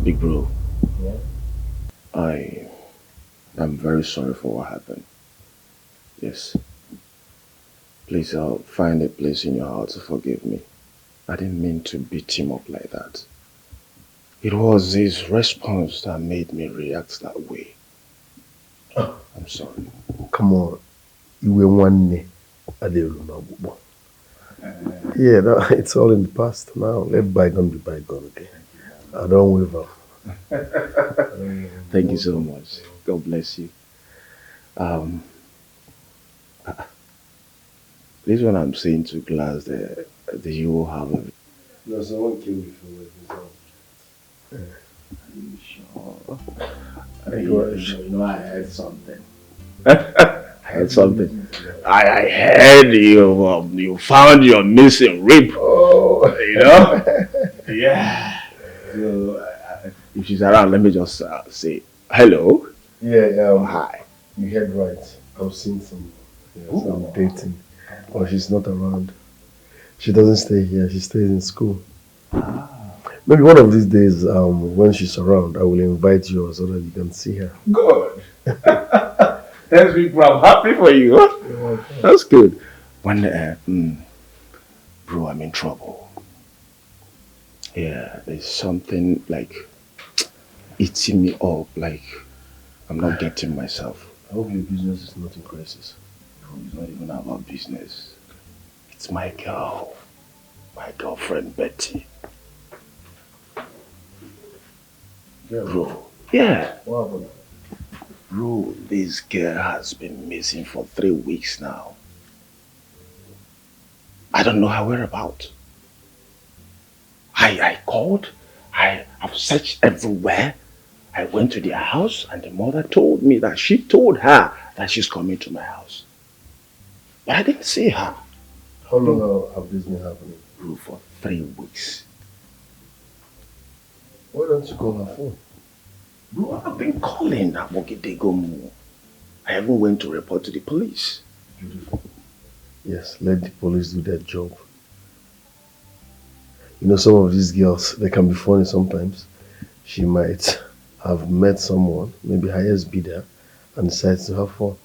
Big bro, Yeah. I'm very sorry for what happened. Yes. Please, find a place in your heart to forgive me. I didn't mean to beat him up like that. It was his response that made me react that way. I'm sorry. Come on. You were one day. I didn't know. Yeah, no, it's all in the past now. Let bygone be bygone, okay? I don't waver. Thank you so much. God bless you. This one I'm saying to class, the you will have a... No, someone killed me for it. You know, I heard something. I heard something. I heard you found your missing rib. Oh. You know? Yeah. So, if she's around, let me just say hello. Yeah, Hi. you heard right. I've seen some dating. But she's not around. She doesn't stay here. She stays in school. Maybe one of these days, when she's around, I will invite you so that you can see her. Good. Thanks, big bro. I'm happy for you. That's good. When, bro, I'm in trouble. Yeah, there's something like eating me up, like I'm not getting myself. I hope your business is not in crisis. Bro, it's not even about business. It's my girl. My girlfriend, Betty. Yeah. Bro. Yeah. What happened? Bro, this girl has been missing for 3 weeks now. I don't know her whereabouts. I called. I have searched everywhere. I went to their house and the mother told me that she told her that she's coming to my house. But I didn't see her. How long have this been happening? Bro, for 3 weeks. Why don't you call her phone? Bro, I've been calling that Mogidegomu. I even went to report to the police. Beautiful. Yes, let the police do their job. You know, some of these girls, they can be funny sometimes. She might have met someone, maybe highest bidder, and decides to have fun.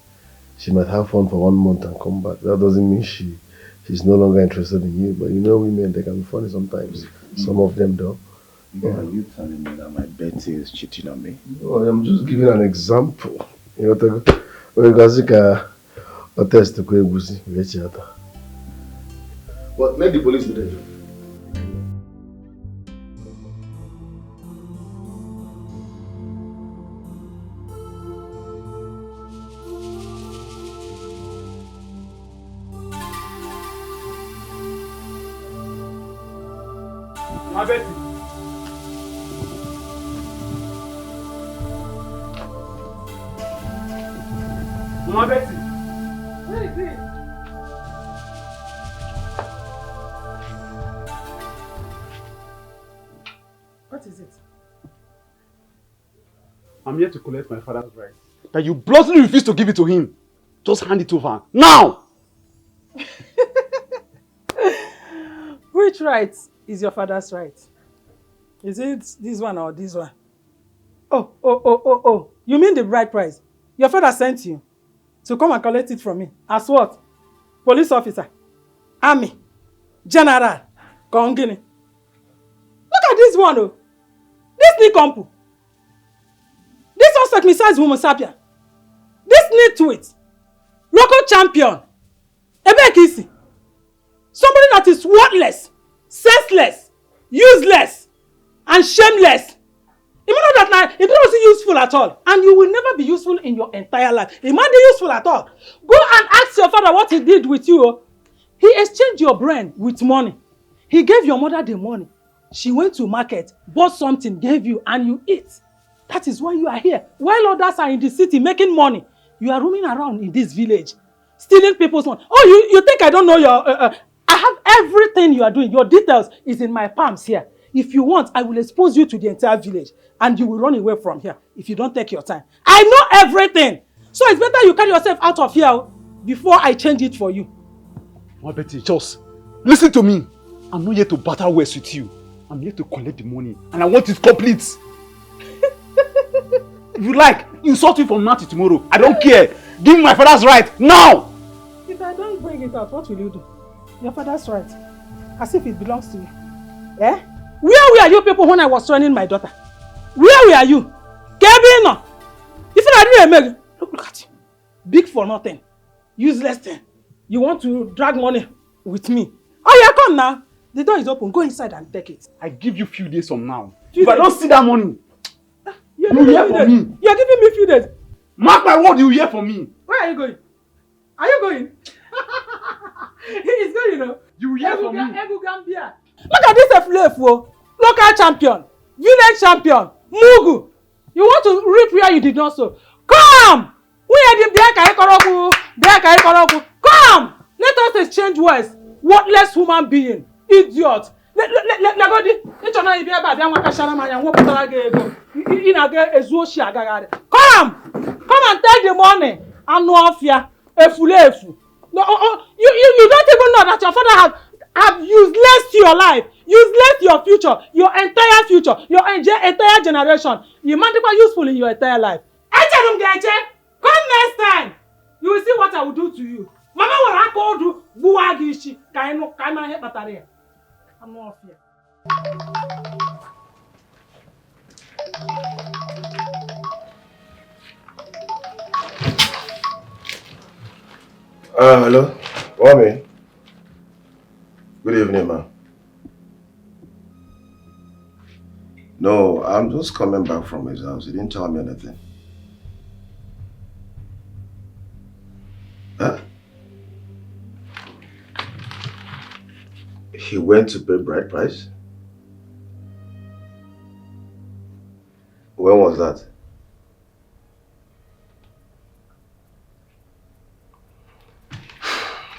She might have fun for 1 month and come back. That doesn't mean she's no longer interested in you. But you know, women, they can be funny sometimes. Some of them don't. Are you telling me that my Betty is cheating on me? No, I'm just giving an example. You know, a test to but let the police do their job. My Betty. Mama Betty. Where is it? What is it? I'm here to collect my father's rights. That you bluntly refuse to give it to him. Just hand it over. Now! Which right is your father's right? Is it this one or this one? Oh. You mean the bride price? Your father sent you to come and collect it from me. As what? Police officer? Army? General? Kongini? Look at this one, oh. This Nikompu. This uncircumcised woman sapien. This nitwit. Local champion. Ebekisi. Somebody that is worthless, senseless, useless, and shameless. You know that now, it wasn't useful at all. And you will never be useful in your entire life. It might be useful at all. Go and ask your father what he did with you. He exchanged your brain with money. He gave your mother the money. She went to market, bought something, gave you, and you eat. That is why you are here. While others are in the city making money, you are roaming around in this village, stealing people's money. Oh, you think I don't know your... I have everything you are doing. Your details is in my palms here. If you want, I will expose you to the entire village and you will run away from here if you don't take your time. I know everything. So it's better you carry yourself out of here before I change it for you. My Betty, just listen to me. I'm not here to battle words with you. I'm here to collect the money and I want it complete. If you like, insult you from now to tomorrow. I don't care. Give me my father's right now. If I don't bring it out, what will you do? Your father's right. As if it belongs to you. Eh? Where were you people when I was training my daughter? Where were you? Kevin! If I didn't make look at you. Big for nothing. Useless thing. You want to drag money with me? Oh yeah, come now. The door is open. Go inside and take it. I give you few days from now. If I don't see that money, you hear from me. You're giving me few days. Mark my word, you hear from me. Where are you going? Are you going? He's going, you know. You hear from me. Look at this Eflefo. Local champion. Village champion. Mugu. You want to reap where you did not sow. Come! Come! Let us exchange words. Worthless human being. Idiot. Come! Come and take the money. And no fear. Efulefu. No, you don't even know that your father have useless your life, useless your future, your entire future, your entire generation. You might be useful in your entire life. Come next time. You will see what I will do to you. Mama will have called you Buagishi. I'm not here. Hello? Mommy? Good evening, ma. No, I'm just coming back from his house. He didn't tell me anything. Huh? He went to pay bride price? When was that?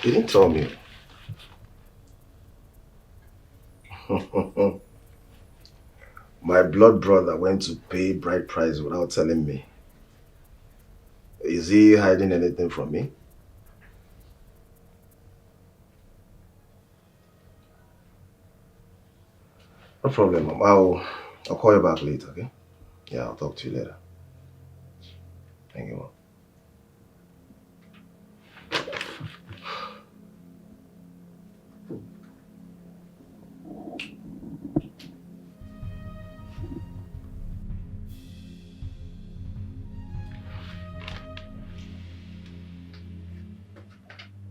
He didn't tell me. My blood brother went to pay bride price without telling me. Is he hiding anything from me? No problem, Mom. I'll call you back later, okay? Yeah, I'll talk to you later. Thank you, Mom.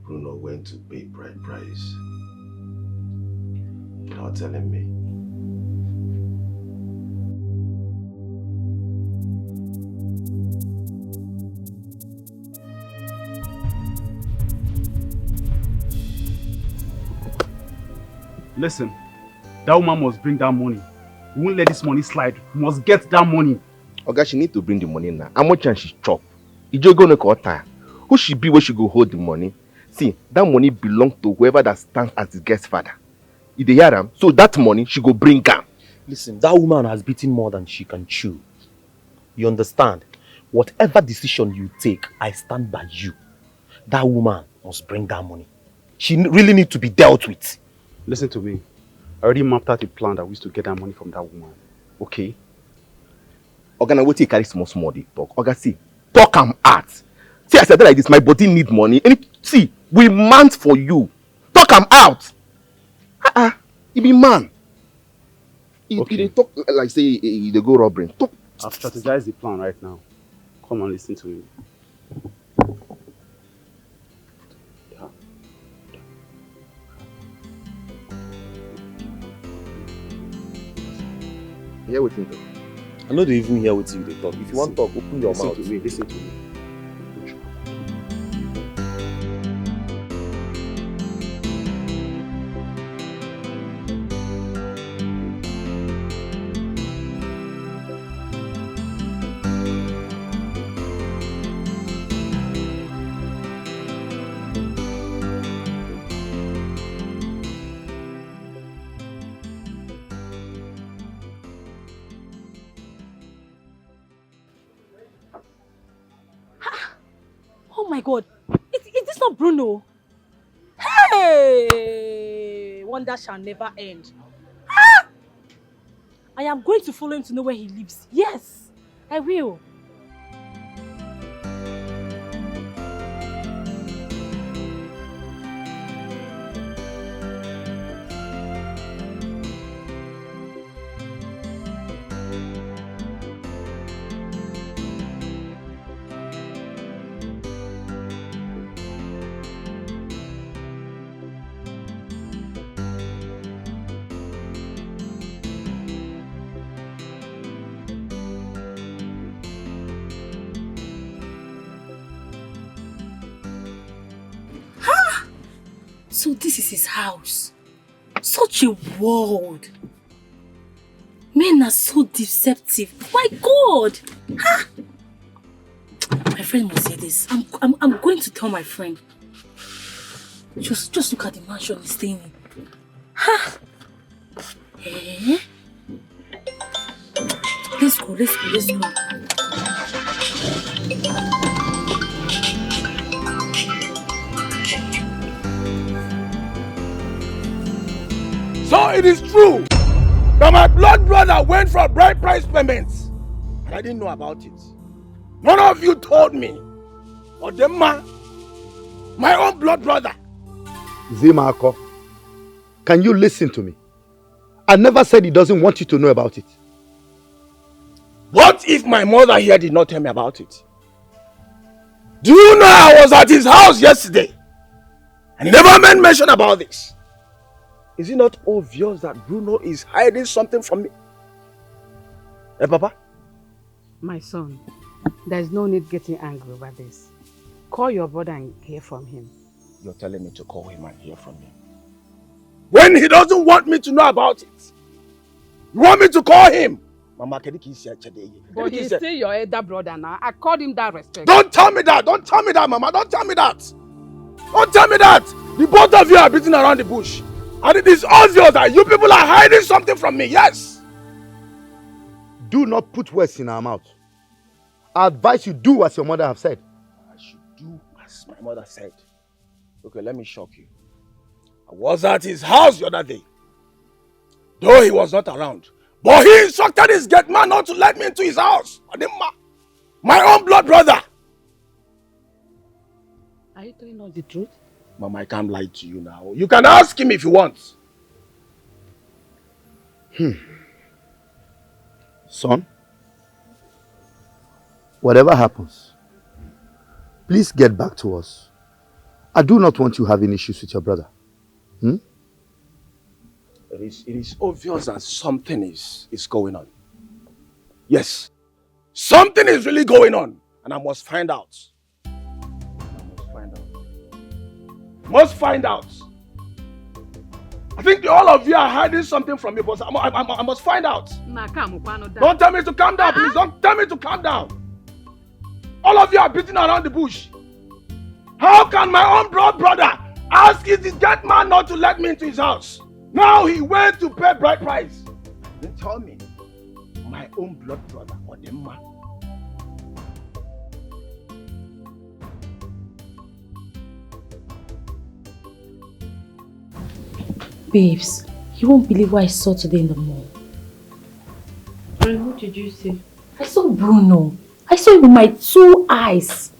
Bruno went to pay bride price without telling me. Listen, that woman must bring that money. We won't let this money slide. We must get that money. Oga, she need to bring the money now. How much can she chop? You just gonna call her. Who she be where she go hold the money? See, that money belongs to whoever that stands as the guest father. If they hear him, so that money she go bring him. Listen, that woman has beaten more than she can chew. You understand? Whatever decision you take, I stand by you. That woman must bring that money. She really needs to be dealt with. Listen to me. I already mapped out a plan that we used to get that money from that woman. Okay? Oga, now wait till you carry small dey talk. Oga, see, talk am out. See, I said like this, my body need money. And see, we man for you. Talk am out. He be man. He dey talk like say he dey go robbery. Talk. I've strategized the plan right now. Come and listen to me. Hear what you talk. I know they even hear what you talk. If you want to talk, open your mouth. Listen to me. Oh my God, is this not Bruno? Hey, wonder shall never end. I am going to follow him to know where he lives. Yes, I will. So this is his house. Such a world. Men are so deceptive. My God! Huh? My friend must say this. I'm going to tell my friend. Just look at the mansion he's staying in. Huh? Eh? Let's go. So it is true that my blood brother went for bride price payments. And I didn't know about it. None of you told me. Or the man, my own blood brother. Zimako, can you listen to me? I never said he doesn't want you to know about it. What if my mother here did not tell me about it? Do you know I was at his house yesterday? And he never made mention about this. Is it not obvious that Bruno is hiding something from me? Eh, Papa? My son, there's no need getting angry over this. Call your brother and hear from him. You're telling me to call him and hear from him. When he doesn't want me to know about it. You want me to call him? Mama, but he's still your elder brother now. I called him that respect. Don't tell me that. Don't tell me that, Mama. Don't tell me that. Don't tell me that. The both of you are beating around the bush. And it is obvious that you people are hiding something from me. Yes. Do not put words in our mouth. I advise you do as your mother have said. I should do as my mother said. Okay, let me shock you. I was at his house the other day. Though he was not around. But he instructed his gate man not to let me into his house. My own blood brother. Are you telling us the truth? Mama, I can't lie to you now. You can ask him if you want. Son, whatever happens, please get back to us. I do not want you having issues with your brother. It is obvious that something is going on. Yes. Something is really going on. And I must find out. Must find out. I think all of you are hiding something from me, but I must find out. Don't tell me to calm down, please. Don't tell me to calm down. All of you are beating around the bush. How can my own blood brother ask his gate man not to let me into his house? Now he went to pay bride price. Then tell me, my own blood brother or the man. Babes, you won't believe what I saw today in the mall. And what did you see? I saw Bruno. I saw him with my 2 eyes.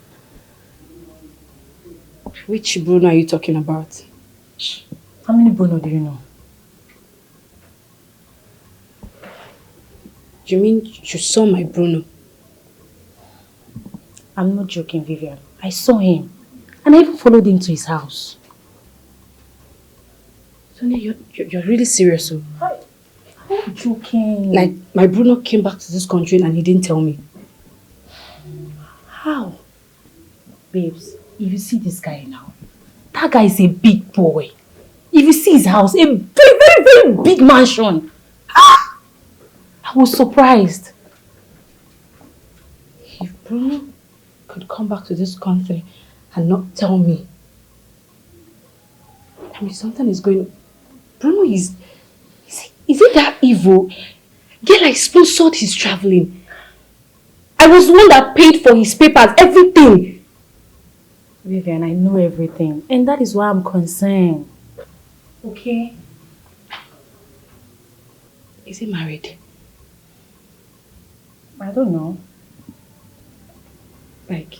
Which Bruno are you talking about? How many Bruno do you know? You mean you saw my Bruno? I'm not joking, Vivian. I saw him. And I even followed him to his house. Sonia, you're really serious, so? I'm not joking. Like, my Bruno came back to this country and he didn't tell me. How? Babes, if you see this guy now, that guy is a big boy. If you see his house, a very, very, very big mansion. Ah! I was surprised. If Bruno could come back to this country and not tell me, I mean, something is going on. Bruno is it that evil? Girl, I sponsored his traveling. I was the one that paid for his papers, everything. Vivian, I know everything. And that is why I'm concerned. Okay? Is he married? I don't know. Like,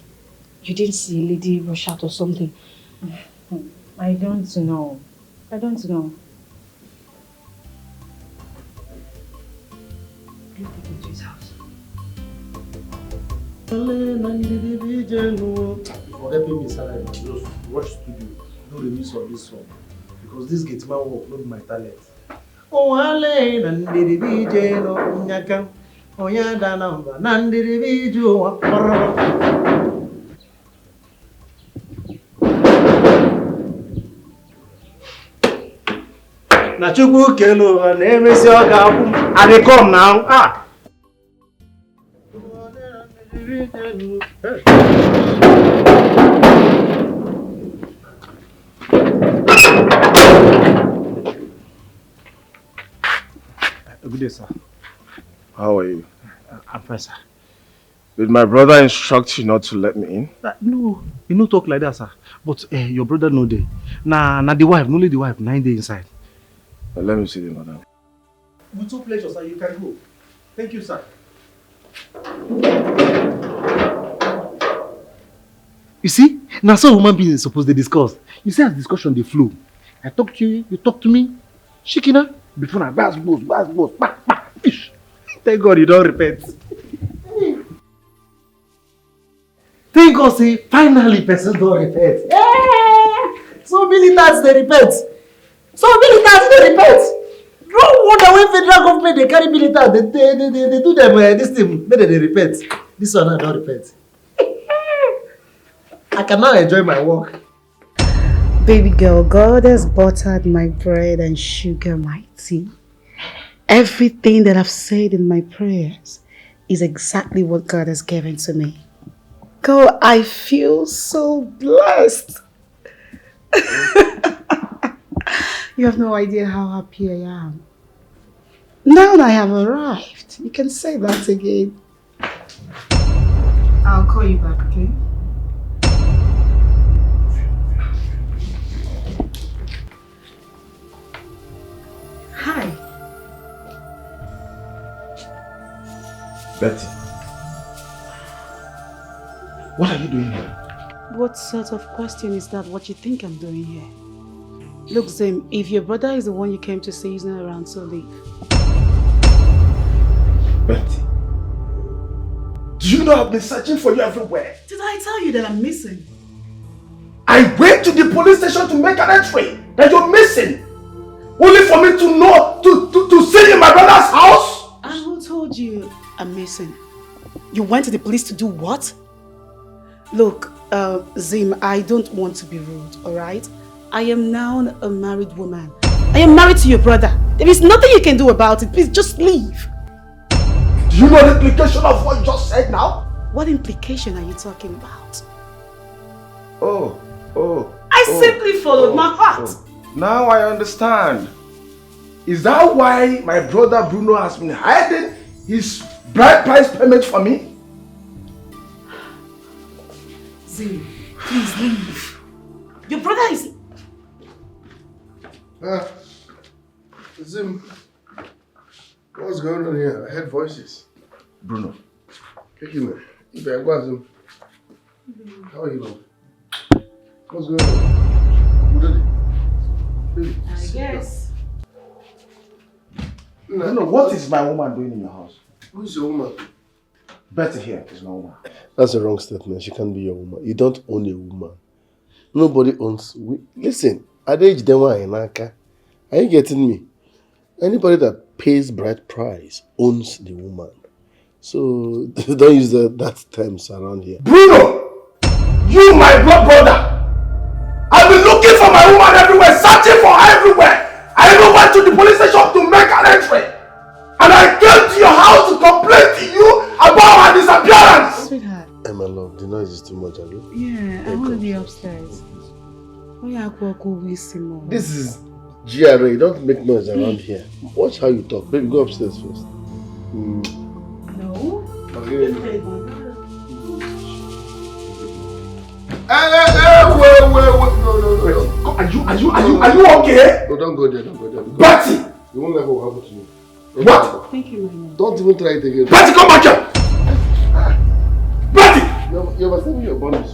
you didn't see a lady rush out or something? I don't know. I don't know. You take him to his house. For helping me salary, just watch studio, do the remix of this song. Because this gets my work, not my talent. Oh, Ale, Nandidi BJ, no, Nyaka, Oyada number, Nandidi BJ, Nachubu Kelo, name is your gum, and they come now. Ah! Good day, sir. How are you? I'm fine, sir. Did my brother instruct you not to let me in? No, you no talk like that, sir. But your brother no dey. Na the wife, only the wife, 9 days inside. Well, let me see the madam. With two pleasure, sir, you can go. Thank you, sir. You see, now so human beings supposed to discuss. You see, as discussion they flow. I talk to you, you talk to me. Shikina, before I bass, fish. Thank God you don't repent. Thank God, say, finally, person don't repent. So militants, they repent. They repent. No wonder when federal government, they carry militants, they do them, this thing, maybe they repent. This one, I don't repent. I can now enjoy my work. Baby girl, God has buttered my bread and sugar my tea. Everything that I've said in my prayers is exactly what God has given to me. Girl, I feel so blessed. You have no idea how happy I am. Now that I have arrived, you can say that again. I'll call you back, okay? Hi. Betty. What are you doing here? What sort of question is that? What you think I'm doing here? Look, Zim, if your brother is the one you came to see, he's not around, so leave. Betty. Do you know I've been searching for you everywhere? Did I tell you that I'm missing? I went to the police station to make an entry that you're missing. Only for me to know, to see you in my brother's house? And who told you I'm missing? You went to the police to do what? Look, Zim, I don't want to be rude, alright? I am now a married woman. I am married to your brother. There is nothing you can do about it. Please just leave. Do you know the implication of what you just said now? What implication are you talking about? I simply followed my heart. Now I understand. Is that why my brother Bruno has been hiding his bride price payment for me? Zim, please leave. Your brother is... Zim, what's going on here? I heard voices. Bruno. Take him. Zim. How are you, Lord? What's going on? Baby, I guess. Bruno, what is my woman doing in your house? Who's your woman? Betty here is my woman. That's a wrong statement. She can't be your woman. You don't own a woman. Nobody owns... Listen, at the age they were in Aka, are you getting me? Anybody that pays bride price owns the woman. So don't use that terms around here. Bruno! You, my blood brother! I've been looking for my woman everywhere, searching for her everywhere! I even went to the police station to make an entry! And I came to your house to complain to you about her disappearance! Sweetheart. My love, the noise is too much, are you? Yeah, I want to be upstairs. This is GRA. Don't make noise around here. Watch how you talk. Baby, go upstairs first. No. Okay. Wait. No. Are you okay? No, don't go there. Don't go there. Betty! You won't let what will happen to you. What? Thank you, my love. Don't even try it again. Betty, come back here! Betty! You must tell me your bondage.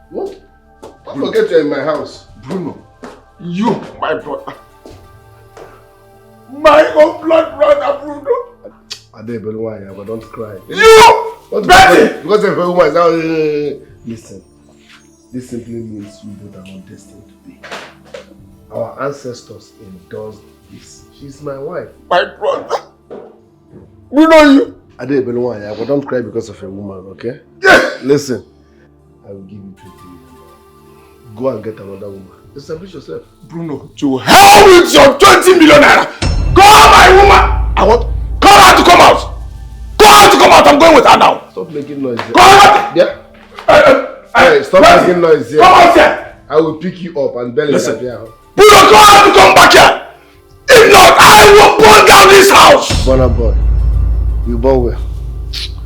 What? Don't forget you're in my house. Bruno, you, my brother. My own blood brother, Bruno. I don't even why, but don't cry. You! Betty! Because if a woman is now... Listen, this simply means you both are not destined to be. Our ancestors endorsed this. She's my wife. My brother. Bruno, you. I don't even why, but don't cry because of a woman, okay? Yes! Listen, I will give you 20 million. Go and get another woman. Establish yourself. Bruno, to hell with your 20 million naira. Call my woman. Call her to come out. Call her to come out. I'm going with her now. Stop making noise here. Call her. Yeah? Hey, stop making noise here. Come out here. I will pick you up and belly Listen. here. Bruno, call her to come back here. If not, I will burn down this house. Burner boy. You born well.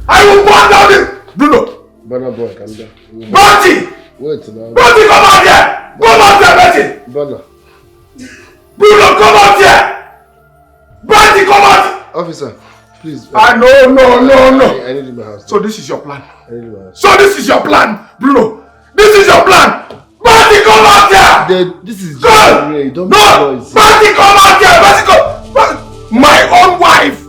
I will burn down this. Bruno. Burner boy, calm down. Bertie. Wait now. Bertie, come out here. Come out here, Bertie. Burner. Bruno, come out here. Bertie, come out. Officer, please. No. I need in my house. So this is your plan. I need in my house. So this is your plan, Bruno. This is your plan. Bertie, come out here. This is Go. don't No. make noise. Bertie, come out here. Bertie, come. My own wife.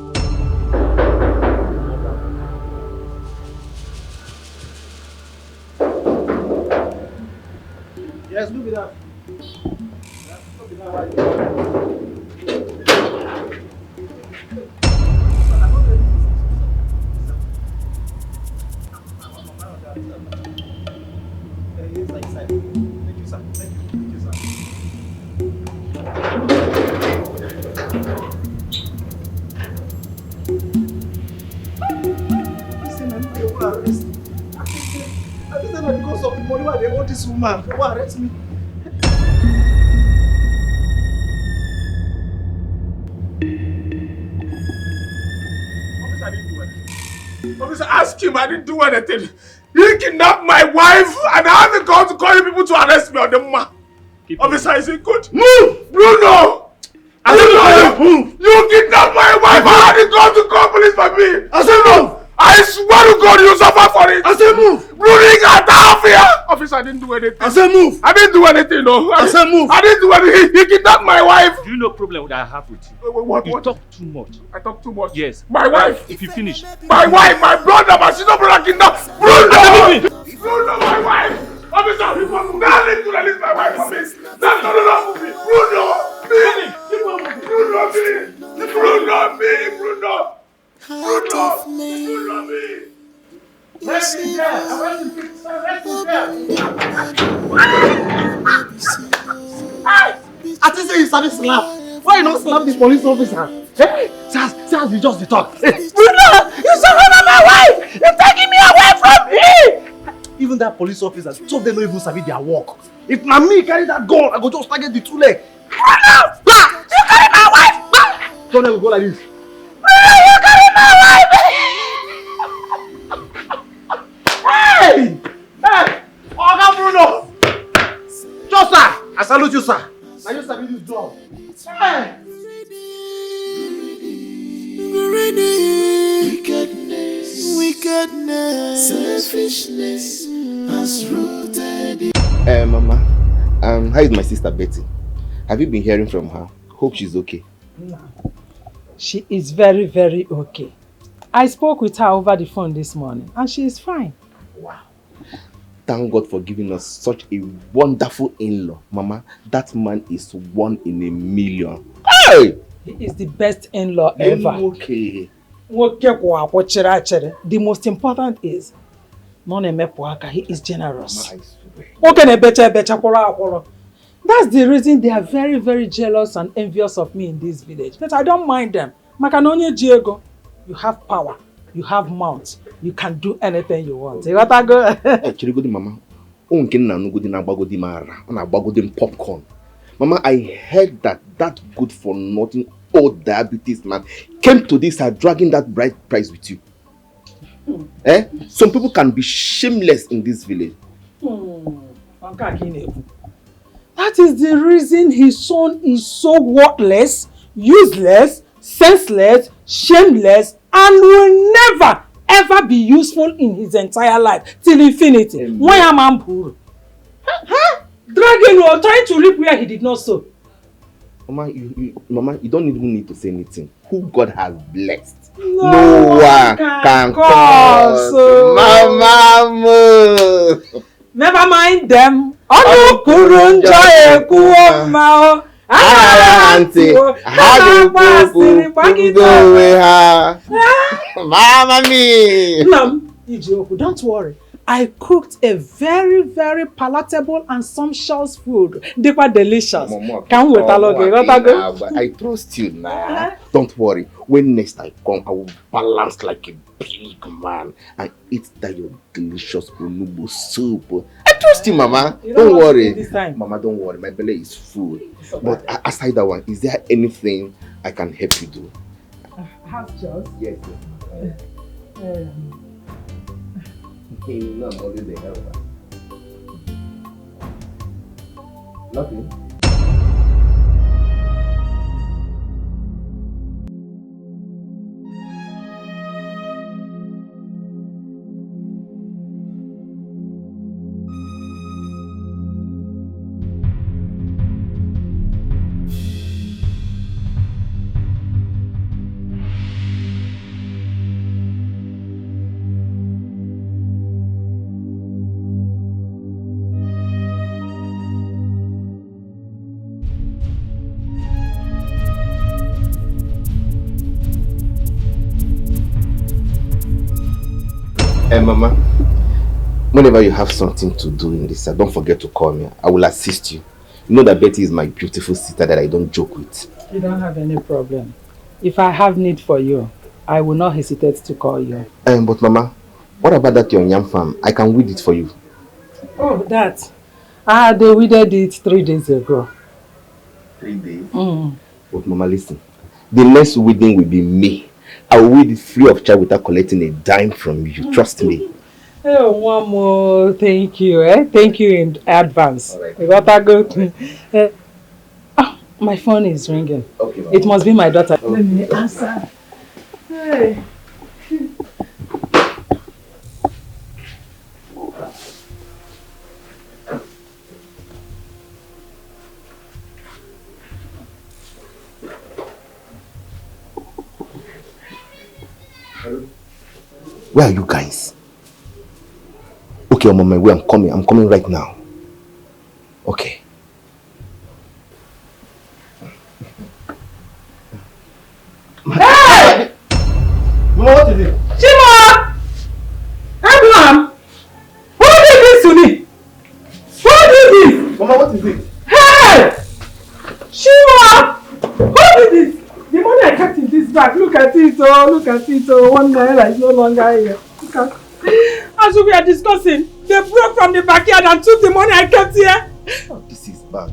Yes, look at that. Because of the money why they want this woman, they want to arrest me. Officer, ask him, I didn't do anything. He kidnapped my wife and I haven't gone to call you people to arrest me on the man. Officer, is it good? Move! Bruno! Move! You kidnapped my wife and I haven't gone to call police for me. I said move! I swear to God you suffer for it. I said move! Bruno got out here! Officer, I didn't do anything. I said move! I didn't do anything, no. I said move! I didn't do anything. He kidnapped my wife. Do you know problem that I have with you? What? You talk too much. I talk too much? Yes. My wife! If you finish. My wife, my brother, my sister brother kidnapped. Bruno! Bruno, my wife! Officer, you want to release my wife from me. No, me. Bruno! Me! Bruno, me! Bruno, me! Bruno! Rest in there! Rest in there! I think say you sabi slap. Why you not slap this police officer? Hey, Saz, you just the talk. Hey, Bruno, you surrounded my wife! You're taking me away from me! Even that police officer, some of them don't even sabi their work. If na me carry that gun, I go just target the two leg. Bruno! You carry my wife! Don't ever go like this. Bruno, you carry my wife! Hey! Hey! Oga Bruno! Just sir! I salute you, sir. Now you sabi this job. Hey! Wickedness, selfishness has rooted in... Mama, how is my sister Betty? Have you been hearing from her? Hope she's okay. No. She is very, very okay. I spoke with her over the phone this morning and she is fine. Wow. Thank God for giving us such a wonderful in-law. Mama, that man is 1 in a million. Hey! He is the best in-law ever. Okay. The most important is, he is generous. That's the reason they are very, very jealous and envious of me in this village. But I don't mind them. You have power, you have mouth, you can do anything you want. You gotta go. Mama, popcorn. Mama, I heard that good for nothing old diabetes man came to this dragging that bride price with you. Some people can be shameless in this village. That is the reason his son is so worthless, useless, senseless, shameless, and will never ever be useful in his entire life till infinity. Why am I poor? Dragging or trying to reap where he did not sow. Mama, you don't even need to say anything. Who God has blessed, no one can cause. Mama, never mind them. Mama me. Don't worry. I cooked a very, very palatable and sumptuous food. They were delicious. Come with I trust you now. Don't worry. When next I come, I will balance like a big man and eat that your delicious onubu soup. I trust you, Mama. Don't worry. Mama, don't worry. My belly is full. But aside that one, is there anything I can help you do? Have just? Yes. No, I'm always the helper. Nothing. Mama, whenever you have something to do in this, don't forget to call me. I will assist you. You know that Betty is my beautiful sister that I don't joke with. You don't have any problem. If I have need for you, I will not hesitate to call you. But Mama, what about that your yam farm? I can weed it for you. Oh, that. They weeded it 3 days ago. 3 days? But Mama, listen. The next weeding will be me. I will weed it free of charge without collecting a dime from you. Trust me. Oh, one more. Thank you. Thank you in advance. Right. My phone is ringing. Okay, Mama. It must be my daughter. Let me answer. Hey. Where are you guys? Okay, I'm on my way. I'm coming. I'm coming right now. Okay. Hey! Mama, what is it? Chima! Abraham! Who did this to me? Who did this? Mama, what is it? Hey! Chima! Who did this? The money I kept in this bag. Look at it, oh, look at it, oh. 1 naira is no longer here. Look at it. As we are discussing, they broke from the backyard and took the money I kept here. Oh, this is bad.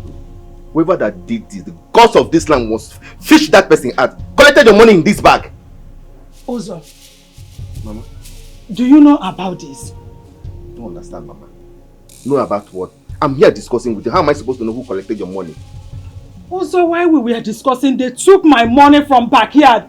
Whoever that did this, the gods of this land was fish that person out, collected your money in this bag. Ozo, Mama, do you know about this? I don't understand, Mama. Know about what? I'm here discussing with you. How am I supposed to know who collected your money? Also, while we were discussing, they took my money from backyard.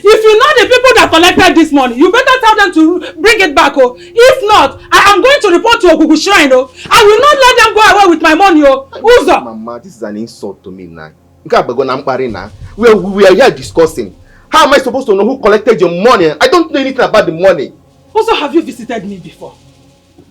If you know the people that collected this money, you better tell them to bring it back, oh. If not, I am going to report to Ogugu Shrine, oh. I will not let them go away with my money, oh. Uzo! Mama, this is an insult to me now. We are here discussing. How am I supposed to know who collected your money? I don't know anything about the money. Also, have you visited me before?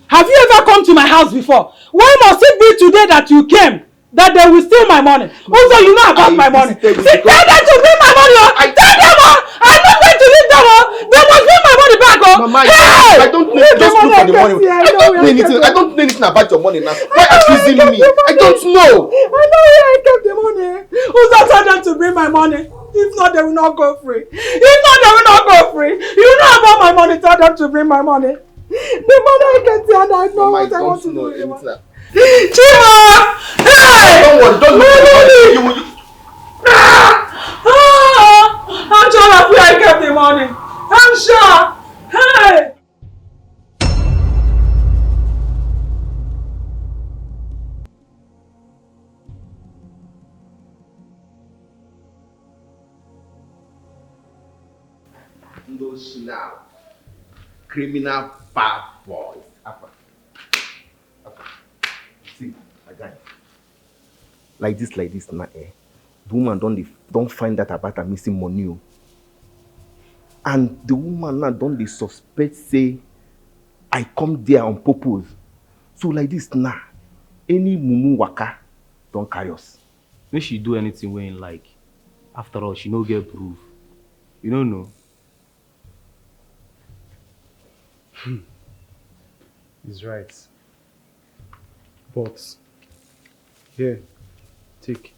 Have you ever come to my house before? Why must it be today that you came? That they will steal my money. Also, you know about my money. See, tell them to bring my money. Tell them, I'm not going to leave them. They must bring my money back. Mama, hey! I don't know. Just look for the money. I don't know anything about your money now. Why accusing me? I don't know. I know where I kept the money. Also, tell them to bring my money. If not, they will not go free. If not, they will not go free. You know about my money. Tell them to bring my money. The money I can see and I know what I want to do. Chima! Hey! Don't worry, don't worry. I'm sure of where I kept the money. I'm sure. Hey! Those now criminal bad boys. See, again. Like this now, eh? The woman don't find that about her missing money. And the woman now don't suspect say I come there on purpose. So like this now, any mumu waka don't carry us. When she do anything we ain't like, after all, she no get proof. You don't know. He's right. But, here, take.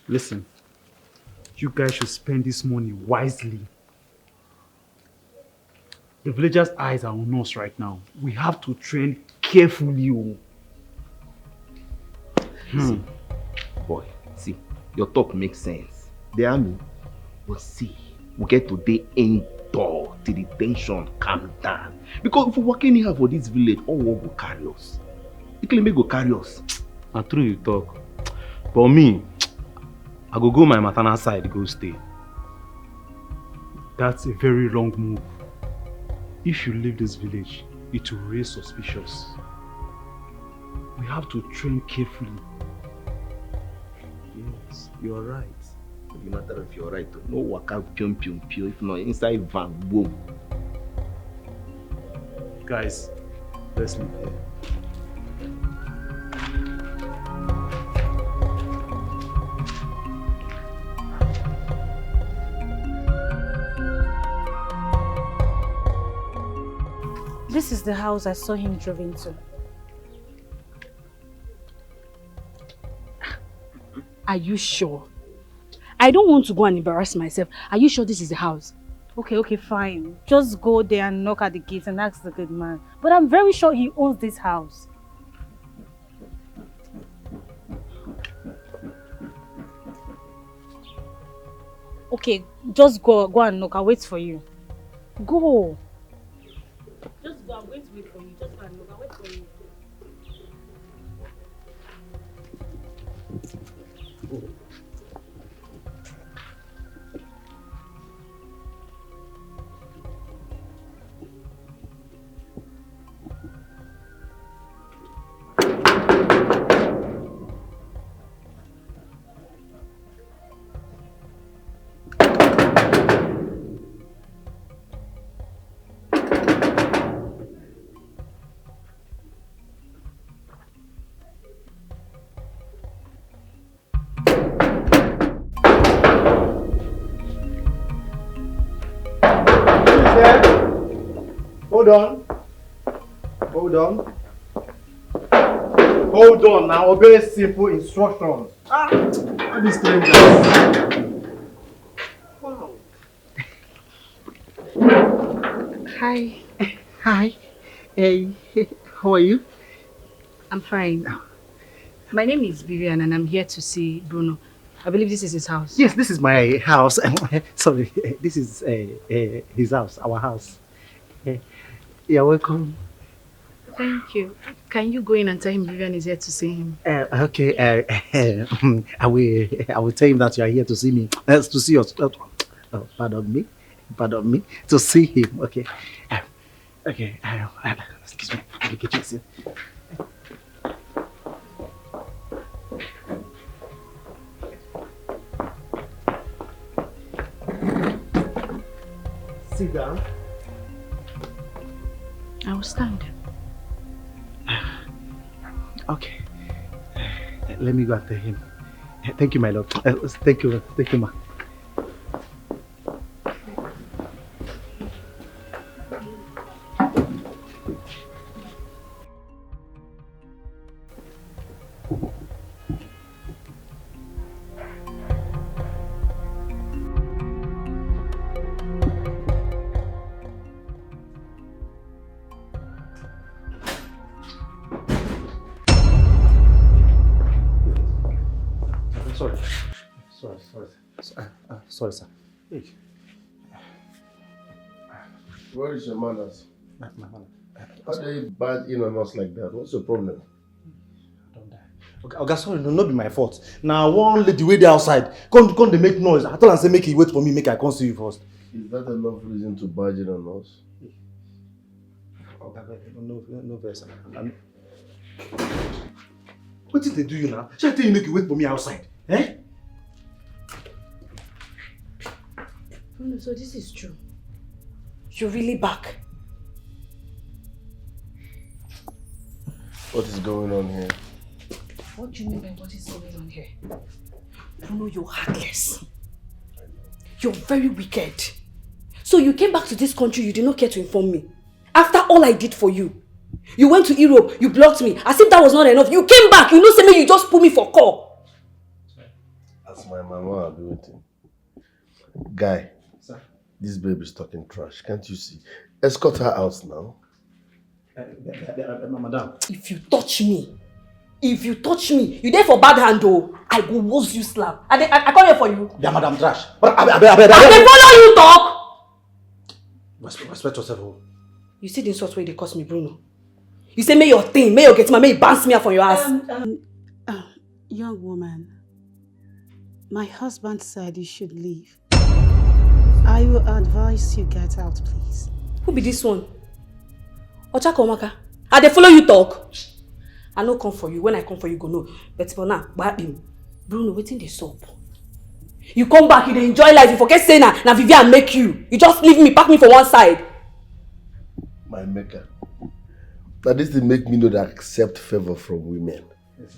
Listen, you guys should spend this money wisely. The villagers' eyes are on us right now. We have to train carefully. See, boy, see, your talk makes sense. The army will see. We get to the indoor till the tension calm down. Because if we work anyhow for this village, all war will carry us. The claim go carry us. And true you talk. But me, I go my maternal side, go stay. That's a very wrong move. If you leave this village, it will raise suspicious. We have to train carefully. Yes, you're right. No matter if you're right, no work out pium. If not inside van, boom. Guys, let's leave here. This is the house I saw him drive into. Are you sure? I don't want to go and embarrass myself. Are you sure this is the house? Okay, fine. Just go there and knock at the gate and ask the good man. But I'm very sure he owns this house. Okay, just go and knock. I'll wait for you. Go. Just go. I'm going to wait for you. Just go and knock. I'll wait for you. Hold on now, obey simple instructions. All these strangers. Wow. Hi. Hi. Hey, how are you? I'm fine. My name is Vivian and I'm here to see Bruno. I believe this is his house. Yes, this is my house. Sorry, this is his house, our house. You're welcome. Thank you. Can you go in and tell him Vivian is here to see him? Okay. I will tell him that you are here to see me. To see us. Pardon me. To see him. Okay. Okay. Excuse me. Let me get you sit. Sit down. I will stand. Okay. Let me go after him. Thank you, my lord. Thank you, ma. Sorry, sir. Hey. Where is your manners? My manners. How do you bad in on us like that? What's your problem? Don't die. Okay, sorry, no, not be my fault. Now, one lady wait there outside. Come, they make noise. I told her, say, make you wait for me, make I come see you first. Is that enough reason to barge in on us? Okay, no verse. What did they do you now? Shall I tell you, make you wait for me outside? Eh? No, so this is true. You're really back. What is going on here? What do you mean by what is going on here? Bruno, you're heartless. You're very wicked. So you came back to this country, you did not care to inform me. After all I did for you. You went to Europe, you blocked me. As if that was not enough. You came back, you know, say me, you just put me for call. As my mama will be waiting. Guy, sir, this baby is talking trash. Can't you see? Escort her out now. Madam. If you touch me, you there for bad hand though. I go woz you slap. I come here for you. Yeah, madam trash. I follow you talk. Respect yourself. You see the insult way they cost me, Bruno. You say may your thing, may your get my, may you bounce me out from your ass. Young woman, my husband said you should leave. I will advise you get out, please. Who be this one? Ochaka Omaka. I dey follow you talk. I no come for you. When I come for you, go no. But for now, bad him. Bruno, waiting the soap. You come back, you dey enjoy life. You forget saying na Vivian make you. You just leave me, pack me for one side. My maker. Now this thing make me know that I accept favor from women. Yes.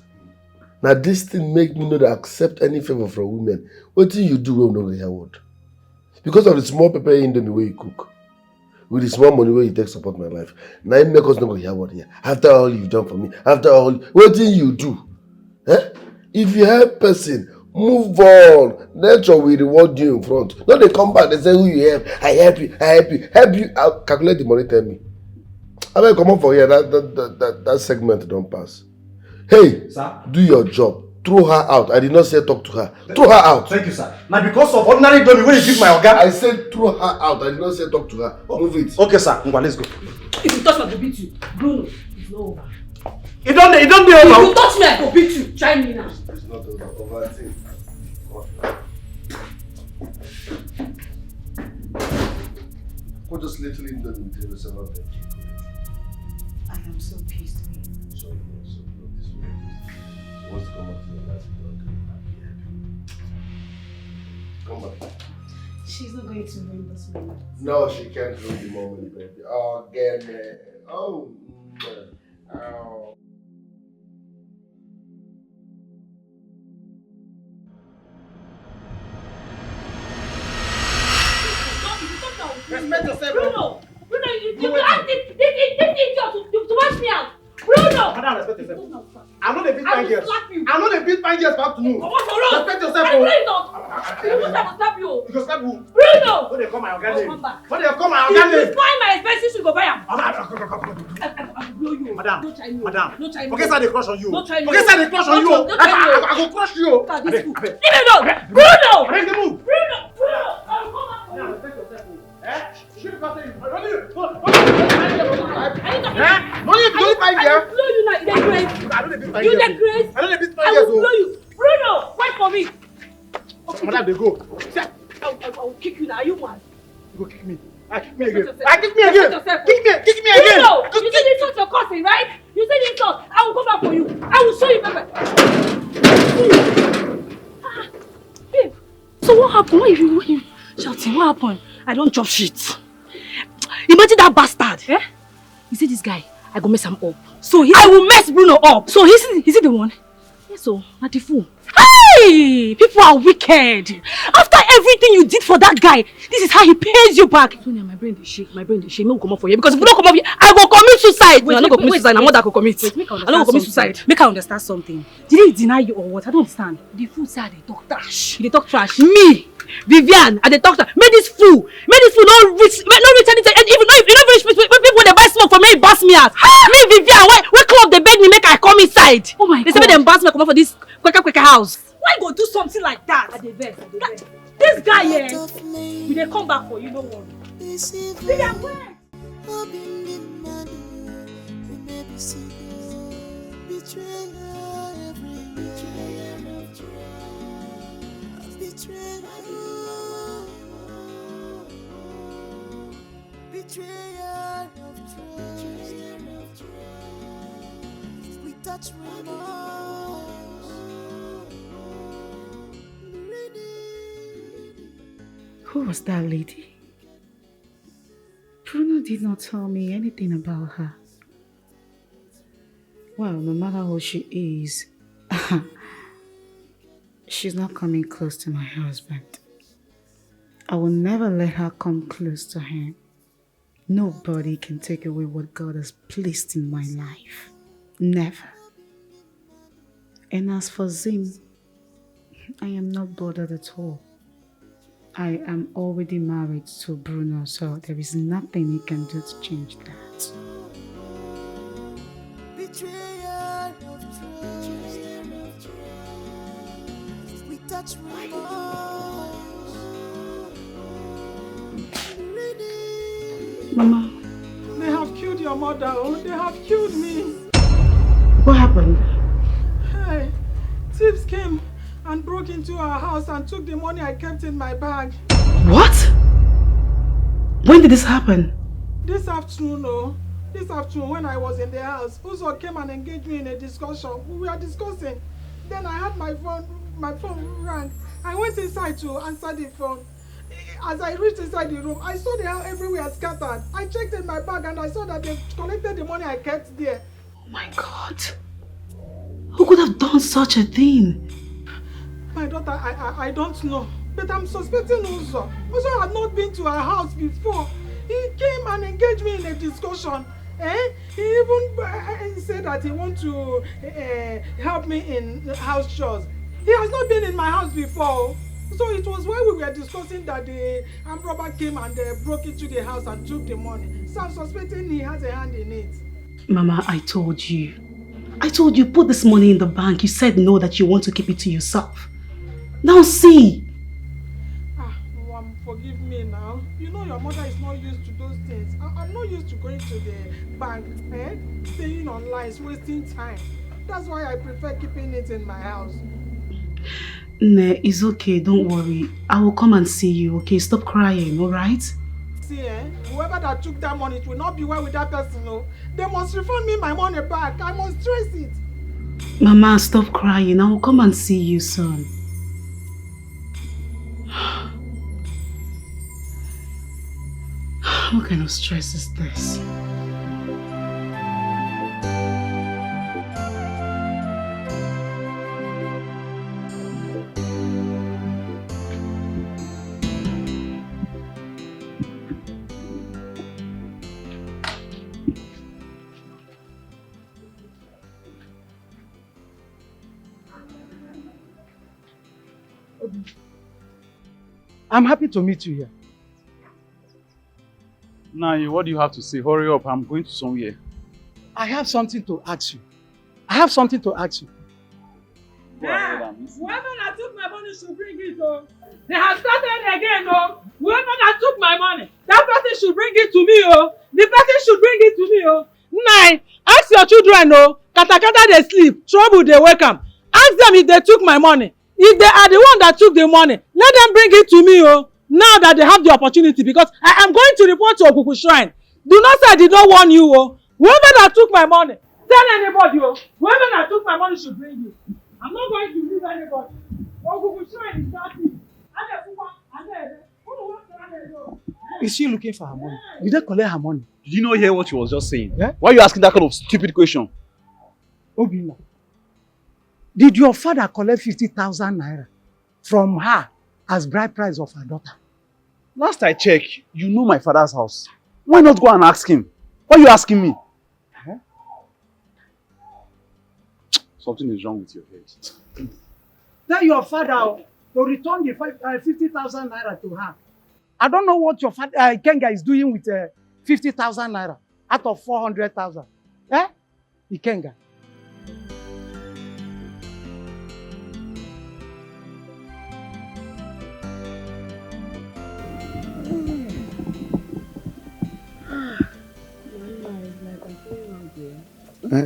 Now this thing make me know that I accept any favor from women. What do you do when you know your word? Because of the small pepper in the way you cook. With the small money where you take support my life. Now it make us not go hear what here. After all you've done for me. After all, what do you do? Eh? If you help person, move on. Nature will reward you in front. Now they come back, they say who you help. I help you. I'll calculate the money, tell me. I mean, come on for here. That segment don't pass. Hey, sir, do your job. Throw her out. I did not say talk to her. Throw her out. Thank you, sir. Now, because of ordinary dummy, when you give my organ, I said throw her out. I did not say talk to her. Move it. Okay, sir. Let's go. If you touch me, I go beat you. Bruno, it's not over. It don't be over. If you touch me, I go beat you. Try me now. It's not over. Over I think. What just literally in the several things. I am so pissed. Sorry, this way. She wants to come back to your life. Come back. She's not going to ruin this moment. No, she can't ruin the moment, baby. Oh, again, man. Oh, ow. Respect yourself, Bruno, you asked this idiot to wash me out. Bruno! Madam, respect yourself. I'm not a big fine girl. I'm not a big fine girl for afternoon. Respect yourself. I will slap you. You go slap who? Bruno! When they come my organic. Come back. When they come my organic. If you find my expenses, you go buy them. I will blow you. Madam. Don't try me. Madam. Don't try me. Forget how they crush on you. Don't try me. Forget how they crush on you. I go crush you. Leave me alone. Bruno! Bring the move. Bruno! I will come back for you. Respect yourself. Shoot the you. I don't need you now. You the grace. I don't need I will blow you. Bruno, wait for me. Okay. Madam, they go. I will kick you now. Are you mad? You go kick me. Kick me again. Kick me again. Kick me again. Bruno, you said this was your cousin, right? You said this was. I will come back for you. I will show you pepper. Babe, so what happened? Why you shouting? What happened? I don't drop shit. Imagine that bastard. Eh? You see this guy? I go mess him up. So I will mess Bruno up. So is he the one? Yes, so not the fool. Hey! People are wicked. After everything you did for that guy, this is how he pays you back. Sonia, my brain is shake. No come up for you. Because if you don't come up here, I will commit suicide. Wait, no, I'm not going to commit suicide. I'm not that I commit. I'm not going to commit suicide. Make her understand something. Did he deny you or what? I don't understand. The fool said they talk trash. They talk trash. Me, Vivian, and they talk trash. Make this fool not reach anything. And even if you don't reach people when they buy smoke for me, he bust me out. Me, Vivian, why club they beg me make I come inside? Oh my God. They say they embarrass me come up for this quicker house. Why go do something like that? I dey vex. This guy here, we dey come back for you, no worry. Vivian, where? Touch Who was that lady? Bruno did not tell me anything about her. Well, no matter who she is, She's not coming close to my husband. I will never let her come close to him. Nobody can take away what God has placed in my life. Never. And as for Zim, I am not bothered at all. I am already married to Bruno, so there is nothing he can do to change that. Betrayal of trust. We touch Mama. They have killed your mother, oh, they have killed me. What happened? Hey, thieves came and broke into our house and took the money I kept in my bag. What? When did this happen? This afternoon, oh. This afternoon when I was in the house, Uzo came and engaged me in a discussion. We were discussing. Then I had my phone rang. I went inside to answer the phone. As I reached inside the room, I saw the house everywhere scattered. I checked in my bag and I saw that they collected the money I kept there. Oh my God. Who could have done such a thing? My daughter, I don't know. But I'm suspecting Uzo. Uzo had not been to our house before. He came and engaged me in a discussion. He even said that he wants to help me in house chores. He has not been in my house before. So it was while we were discussing that the armed robber came and broke into the house and took the money. So I'm suspecting he has a hand in it. Mama, I told you. Put this money in the bank. You said no, that you want to keep it to yourself. Now see. Mom, forgive me now. You know your mother is not used to those things. I'm not used to going to the bank, staying on lines, wasting time. That's why I prefer keeping it in my house. Nah, it's okay, don't worry. I will come and see you, okay? Stop crying, alright? See, whoever that took that money, it will not be well with that person, no. They must refund me my money back. I must trace it. Mama, stop crying. I will come and see you soon. What kind of stress is this? I'm happy to meet you here. Now, what do you have to say? Hurry up, I'm going to somewhere. I have something to ask you. Yeah. Whoever that took my money should bring it, oh. They have started again, oh. Whoever that took my money, that person should bring it to me, oh. The person should bring it to me, oh. Nine, ask your children, oh. Kata they sleep, trouble they wake up. Ask them if they took my money. If they are the one that took the money, let them bring it to me, oh. Now that they have the opportunity, because I am going to report to Okuku Shrine. Do not say I did not warn you, oh. Whoever that took my money, tell anybody, oh. Whoever that took my money should bring it. I'm not going to leave anybody. Okuku Shrine is starting. Is she looking for her money? Did they collect her money? Did you not hear what she was just saying? Yeah? Why are you asking that kind of stupid question? Obina, did your father collect 50,000 naira from her as bride price of her daughter? Last I checked, you know my father's house. Why not go and ask him? Why are you asking me? Huh? Something is wrong with your head. Tell your father to return the 50,000 naira to her. I don't know what your father, Ikenga, is doing with 50,000 naira out of 400,000. Eh? Ikenga.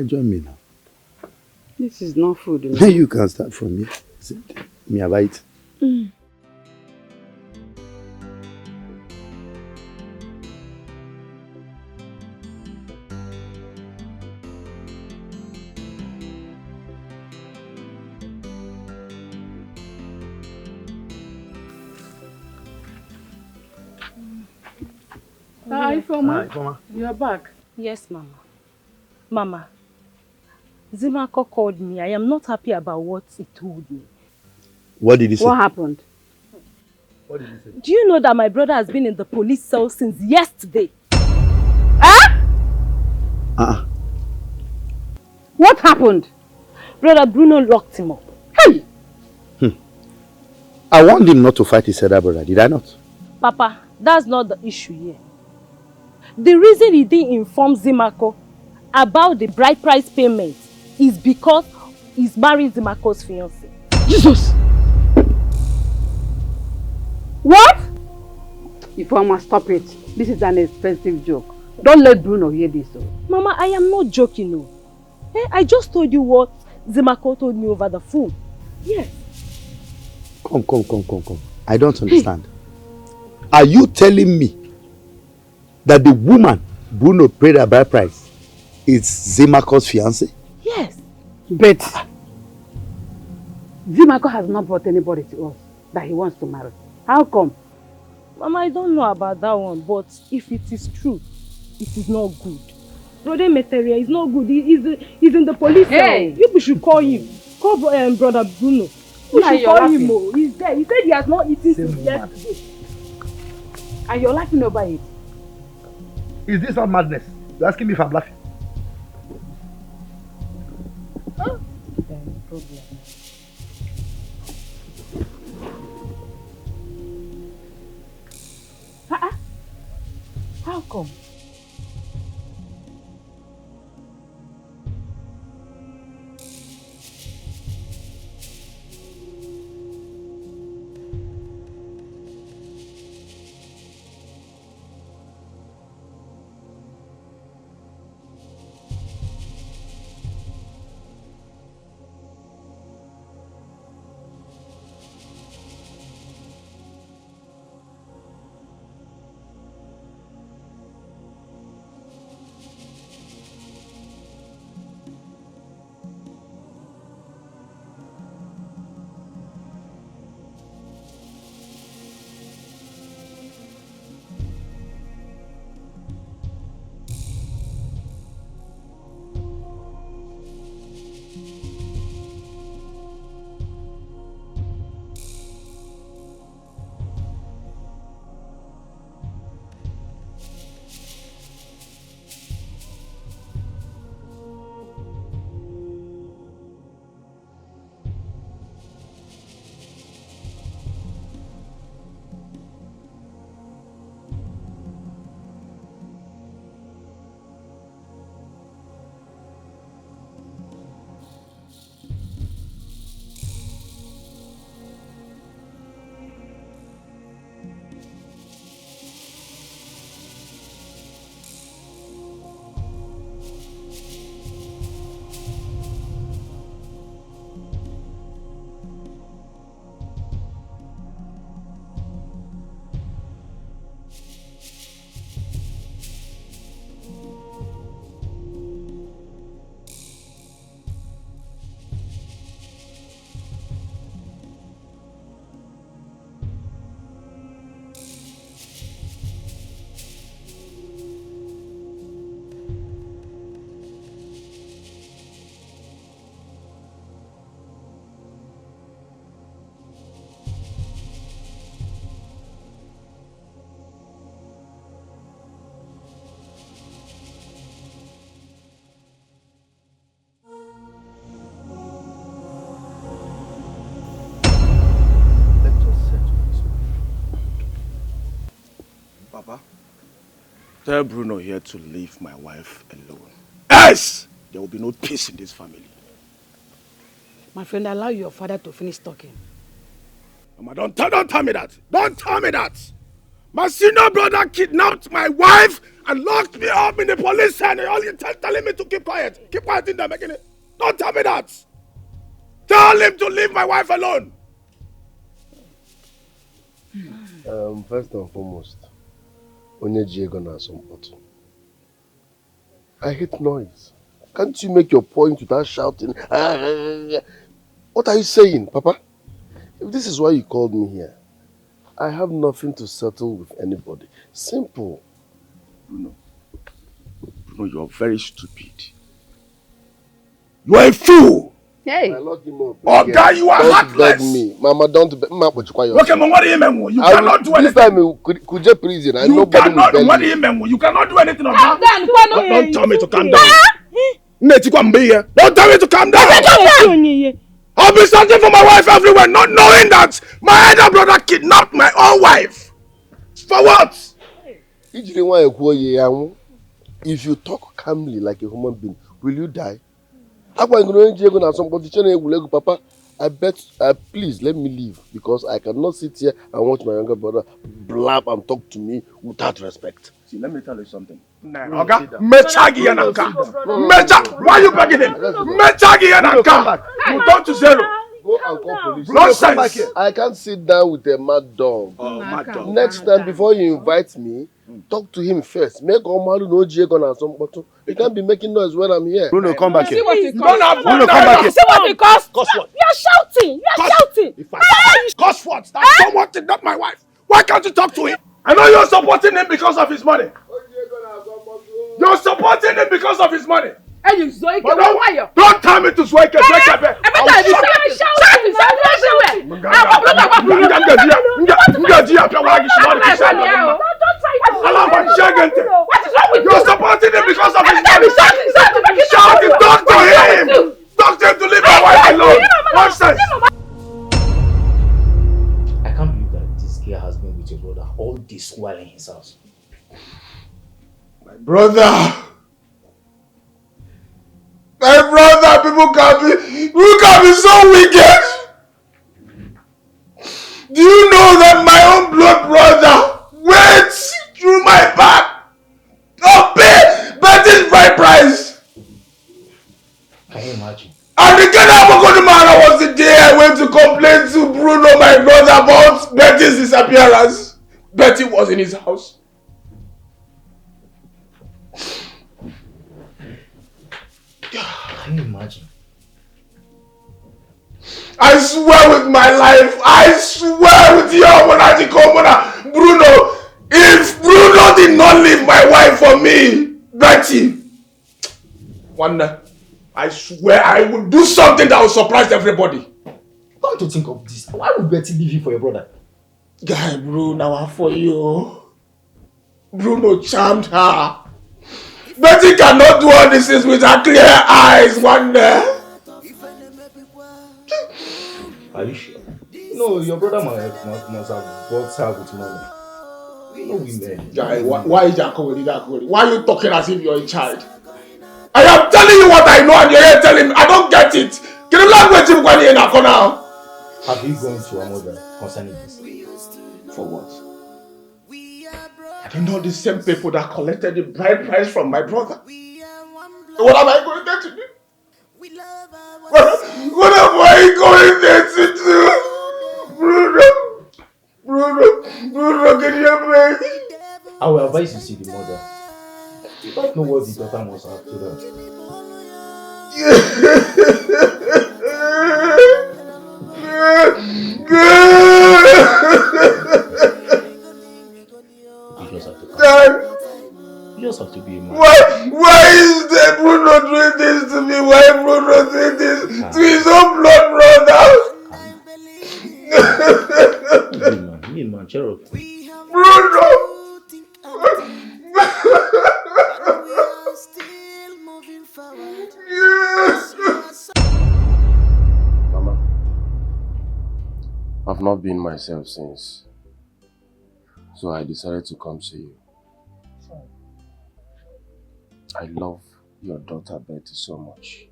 Join me now. This is not food. You can start from here. Me, I bite. Hi, Ifoma. Hi, Ifoma. You're back. Yes, Mama. Mama, Zimako called me. I am not happy about what he told me. What did he say? What happened? What did he say? Do you know that my brother has been in the police cell since yesterday? What happened? Brother Bruno locked him up. Hey! I warned him not to fight his elder brother, did I not? Papa, that's not the issue here. The reason he didn't inform Zimako about the bride price payment is because he's marrying Zimako's fiancé. Jesus! What? Ifeoma, stop it. This is an expensive joke. Don't let Bruno hear this. Mama, I am not joking. No. I just told you what Zimako told me over the phone. Yes. Come. I don't understand. Are you telling me that the woman Bruno paid her bride price is Zimako's fiancé? Yes. But Zimako has not brought anybody to us that he wants to marry. How come? Mama, I don't know about that one, but if it is true, it is not good. Brother Meteria is not good. He's in the police cell. You should call him. Call Brother Bruno. You should call him. He's there. He said he has not eaten since yesterday. And you're laughing over it. Is this not madness? You're asking me if I'm laughing. Problem. How come? Papa, tell Bruno here to leave my wife alone. Yes! There will be no peace in this family. My friend, allow your father to finish talking. Mama, don't tell me that. Don't tell me that. My senior brother kidnapped my wife and locked me up in the police cell. All you telling me to keep quiet. Keep quiet in there, making it. Don't tell me that. Tell him to leave my wife alone. First and foremost, onye ji ego na asọmpọtụ. I hate noise. Can't you make your point without shouting? What are you saying, Papa? If this is why you called me here, I have nothing to settle with anybody. Simple. Bruno, you're very stupid. You are a fool. Hey. I lock him up. Oh, God, you are don't heartless. Beg me. Mama, don't beg me. Okay, man, what do you mean? You cannot do anything. This time, could you prison? And You nobody cannot, will what beg do you. you mean? You cannot do anything of Calm that. down, Don't tell me to calm down. Don't tell me to calm down. I'll be searching for my wife everywhere, not knowing that my elder brother kidnapped my own wife. For what? If you talk calmly like a human being, will you die? Papa, I bet, please let me leave because I cannot sit here and watch my younger brother blab and talk to me without respect. See, let me tell you something. Okay? Mechagi Yananka. Mecha, why are you begging him? Mechagi Yananka. You down to zero. Go and call police. Nonsense. I can't sit down with a mad dog. Mad dog. Next time, before you invite me, talk to him first. Make Omalu no Jagon and some bottle. You can't be making noise when I'm here. Bruno, come back here. See what it Don't have Bruno, come back here. See what it costs? Cost what? You are shouting. You are shouting. Cost what? That's someone not my wife. Why can't you talk to him? I know you're supporting him because of his money. You're supporting him because of his money. And you Zoike, don't tell me to Zoike. What is wrong with you? You're supporting him because of his money. Shout it, talk to him. Talk to him to leave my wife alone. Nonsense. I can't believe that this girl has been with your brother all this while in his house. My brother, people can be so wicked. Do you know that my own blood brother went through my back to pay Betty's bride price? Can you imagine? And the Ghana was the day I went to complain to Bruno, my brother, about Betty's disappearance. Betty was in his house. Can you imagine? I swear with my life, I swear with your money, Bruno, if Bruno did not leave my wife for me, Betty, I swear I will do something that will surprise everybody. Come to think of this, why would Betty leave you for your brother? Guy, Bruno, for you. Bruno charmed her. Betty cannot do all this things with her clear eyes, Are you sure? No, your brother must have bought her with money. We know women. Guy, why is that calling that? Why are you talking as if you're a child? I am telling you what I know and you're here telling me. I don't get it. Can you language him when you're in a corner? Have you gone to your mother concerning this? For what? I don't know the same people that collected the bride price from my brother. What am I going there to do? What am I going there to do? Bruno, can you help me? I will advise you to see the mother. You don't know what the daughter must have told her. You just have to come. You just have to be a man. Why is that Bruno doing this to me? Why Bruno doing this to his own blood brother? Be a man, cheer up. Bruno! Mama, I've not been myself since, so I decided to come see you. I love your daughter Betty so much.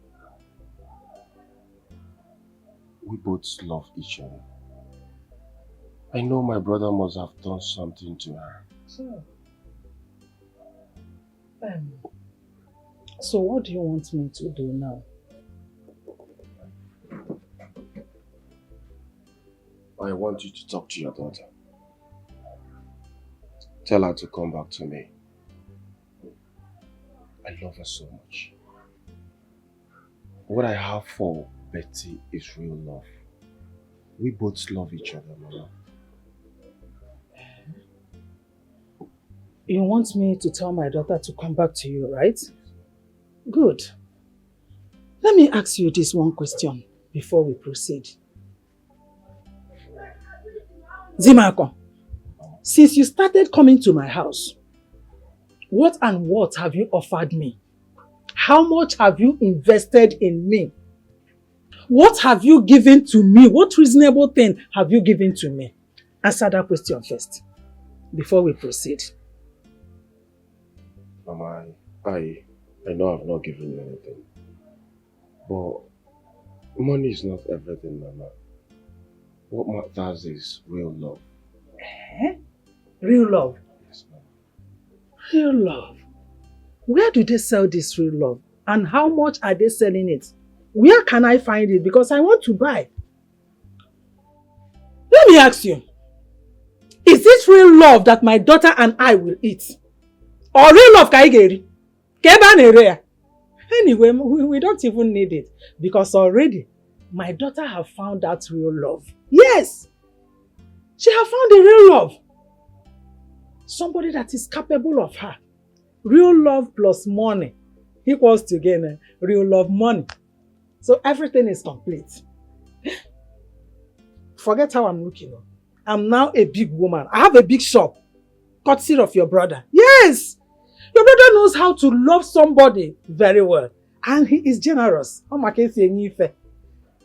We both love each other. I know my brother must have done something to her. So what do you want me to do now? I want you to talk to your daughter. Tell her to come back to me. I love her so much. What I have for Betty is real love. We both love each other, Mama. You want me to tell my daughter to come back to you, right? Good. Let me ask you this one question before we proceed. Zimako, since you started coming to my house, what and what have you offered me? How much have you invested in me? What have you given to me? What reasonable thing have you given to me? Answer that question first, before we proceed. Mama, I know I've not given you anything. But money is not everything, Mama. What matters is real love. Eh? Real love? Yes, Mama. Real love? Where do they sell this real love? And how much are they selling it? Where can I find it? Because I want to buy. Let me ask you. Is it real love that my daughter and I will eat? Or real love kaigeri? Anyway, we don't even need it. Because already, my daughter have found that real love. Yes! She have found the real love. Somebody that is capable of her. Real love plus money equals to again real love money. So everything is complete. Forget how I'm looking. I'm now a big woman. I have a big shop. Courtesy of your brother. Yes! Your brother knows how to love somebody very well. And he is generous.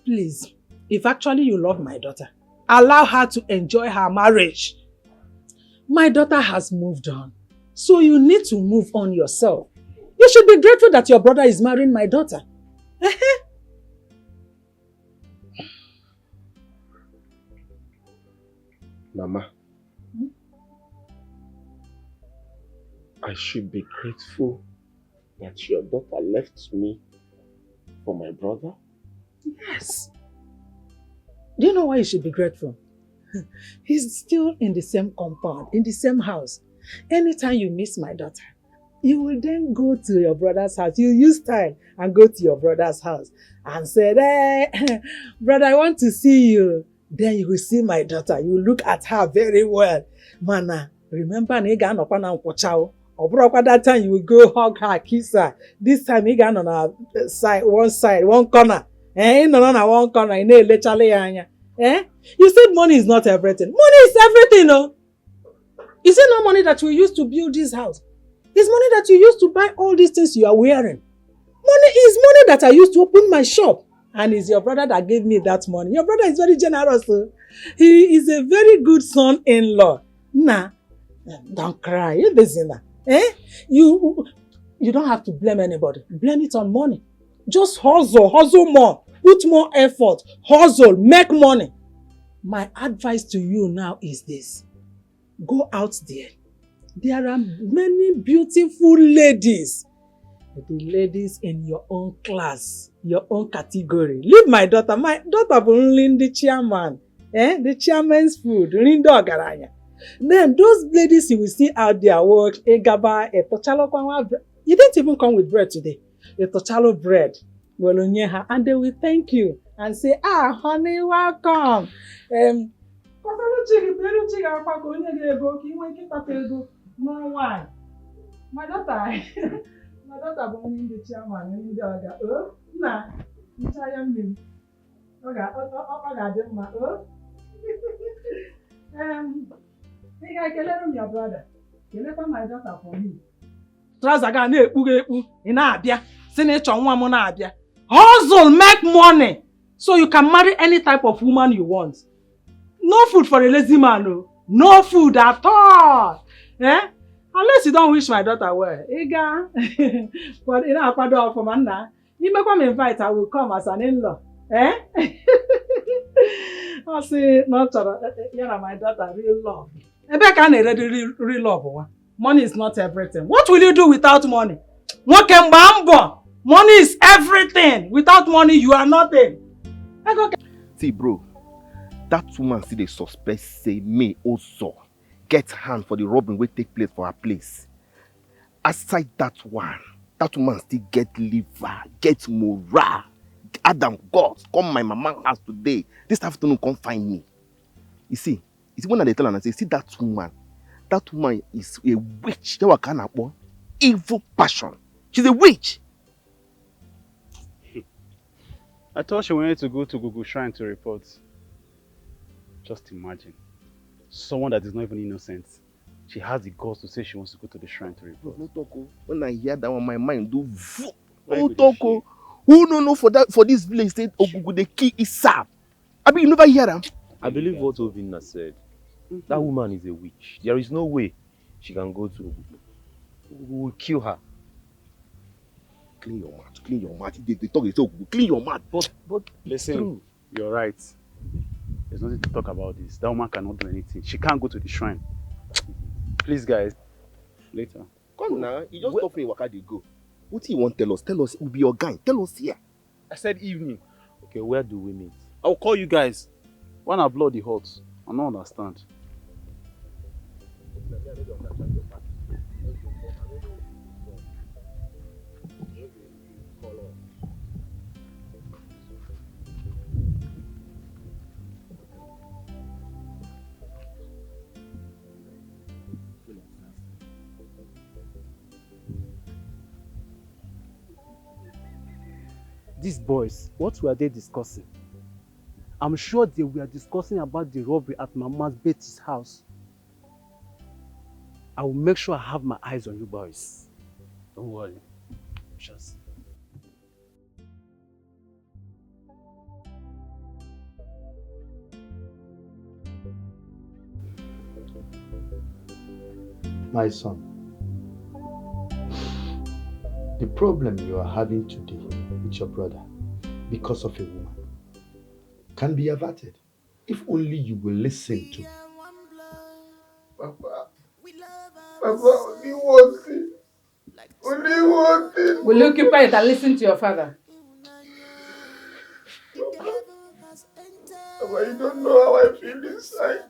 Please, if actually you love my daughter, allow her to enjoy her marriage. My daughter has moved on. So you need to move on yourself. You should be grateful that your brother is marrying my daughter. Mama, I should be grateful that your daughter left me for my brother? Yes. Do you know why you should be grateful? He's still in the same compound, in the same house. Anytime you miss my daughter, you will then go to your brother's house. You use time and go to your brother's house and say, hey, brother, I want to see you. Then you will see my daughter. You look at her very well. Mana, remember, that time you will go hug her, kiss her. This time you got on her side, one corner. One corner. You said money is not everything. Money is everything, no? Is it not money that you used to build this house? It's money that you used to buy all these things you are wearing. Money is money that I used to open my shop. And it's your brother that gave me that money. Your brother is very generous. He is a very good son-in-law. Nah, don't cry. You're busy now. You don't have to blame anybody. Blame it on money. Just hustle more. Put more effort. Hustle, make money. My advice to you now is this. Go out there. There are many beautiful ladies. The ladies in your own class, your own category. Leave my daughter. My daughter will only the chairman. The chairman's food. Then those ladies you will see out there work. You didn't even come with bread today. A tochalo bread. And they will thank you and say, honey, welcome. My daughter. My daughter born in the chairman in the other. Oh, nah, it's I am him. Okay, I got my think I can let him your brother. You let my daughter for me. Trazaga ne uge in Abia. Senator one Abia. Hustle, make money. So you can marry any type of woman you want. No food for a lazy man, no. No food at all. Unless you don't wish my daughter well. Ega. But you know, I do for man. You make me invite, I will come as an in-law. I say, not my daughter, real love. Ebe can real love. Money is not everything. What will you do without money? Money is everything. Without money, you are nothing. See, bro, that woman see the suspect say me also get hand for the robbery will take place for her place. Aside that woman still get liver, get morale. Adam, God, come my mama house today. This afternoon, come find me. You see when they tell her and say, see that woman is a witch. They were evil passion. She's a witch. I thought she wanted to go to Google Shrine to report. Just imagine. Someone that is not even innocent. She has the guts to say she wants to go to the shrine to report. No talk. When I hear that one, my mind do. No talk. Who no for this village state Ogugu the key is Sam. I mean, you never hear them. I believe what Ovina said. That woman is a witch. There is no way she can go to Ogugu. We will kill her. Clean your mouth. Clean your mouth. They talk. They say Ogugu. Clean your mouth. But listen, you're right. There's nothing to talk about this. That woman cannot do anything. She can't go to the shrine. Please, guys. Later. Come now. You just stop me. Where they go? What do you want to tell us? Tell us. It will be your guy. Tell us here. I said evening. Okay, where do we meet? I'll call you guys. When I blow the hot, I don't understand. These boys, what were they discussing? I'm sure they were discussing about the robbery at Mama's Betty's house. I will make sure I have my eyes on you boys. Don't worry. We shall see. My son, the problem you are having today with your brother because of a woman can be averted if only you will listen to Papa, only one thing. Only one thing. Will you keep quiet and listen to your father? Papa, you don't know how I feel inside.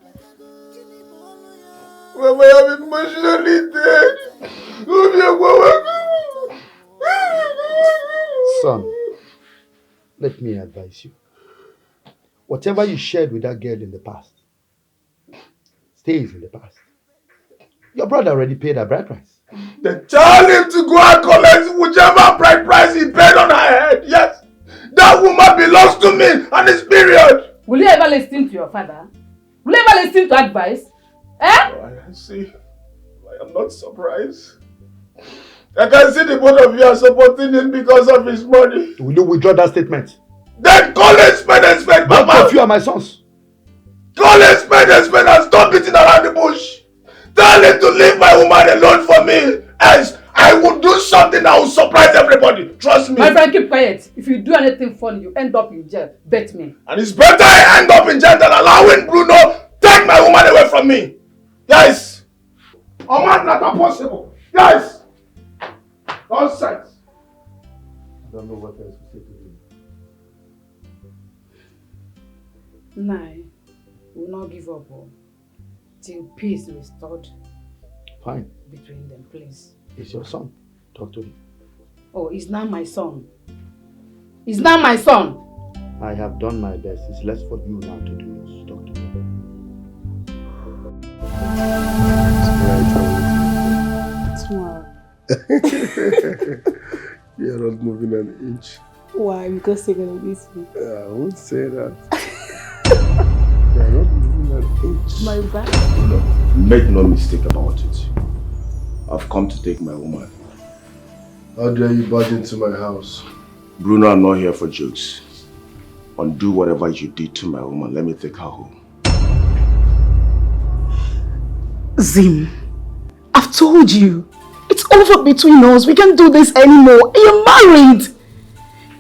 Papa, I am emotionally dead. Son, let me advise you. Whatever you shared with that girl in the past stays in the past. Your brother already paid her bride price. Then tell him to go and collect whichever bride price he paid on her head. Yes, that woman belongs to me and it's period. Will you ever listen to your father? Will you ever listen to advice? Eh? Oh, I see. I am not surprised. I can see the both of you are supporting him because of his money. Will you withdraw that statement? Then call it spade and spade, Papa. Both of you are my sons. Call it spade and spade and stop beating around the bush. Tell him to leave my woman alone for me. Else, I will do something that will surprise everybody. Trust me. My friend, keep quiet. If you do anything funny, you end up in jail. Bet me. And it's better I end up in jail than allowing Bruno take my woman away from me. Yes. Oh man, not possible. Yes. Nonsense. I don't know what else to say to you. Nah, we will not give up till peace is restored. Fine. Between them, please. It's your son. Talk to him. Oh, he's not my son. He's not my son. I have done my best. It's less for you now to do yours. Talk to him. Tomorrow. You're not moving an inch. Why? Because you're gonna miss me. I won't say that. You're not moving an inch. My back. Look, make no mistake about it. I've come to take my woman. How dare you barge into my house? Bruno, I'm not here for jokes. Undo whatever you did to my woman. Let me take her home. Zim, I've told you. It's over between us. We can't do this anymore. You're married.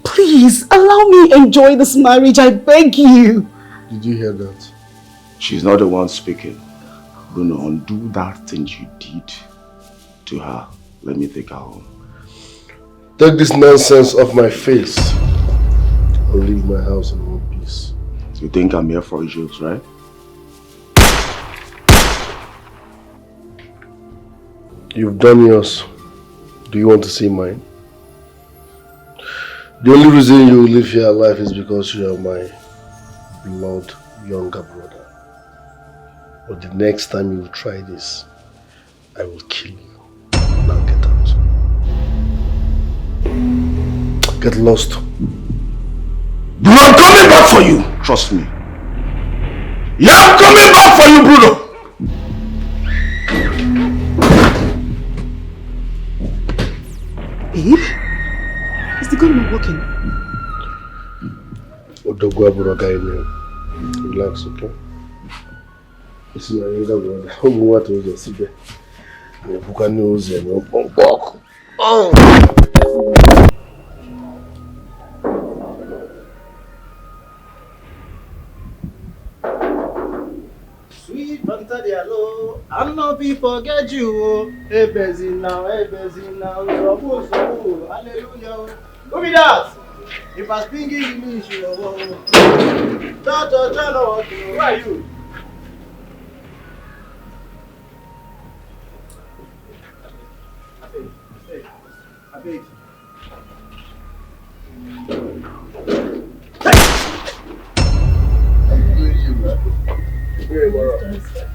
Please, allow me to enjoy this marriage. I beg you. Did you hear that? She's not the one speaking. Bruno, undo that thing you did to her. Let me take her home. Take this nonsense off my face. I'll leave my house in one piece. You think I'm here for jokes, right? You've done yours. Do you want to see mine? The only reason you live here alive is because you are my blood younger brother. But the next time you try this, I will kill you. Now get out. Get lost. Bruno, I'm coming back for you. Trust me. Yeah, I'm coming back for you, Bruno. Babe? Is the gun not working? Relax, okay? This is my younger brother. Who want to just sit there? You can use and you walk. Oh! Sweet Fanta Diallo, I know people forget you. Hey, busy now, so, hallelujah. Who be that? If I speak English, you know. Who are you? I beg.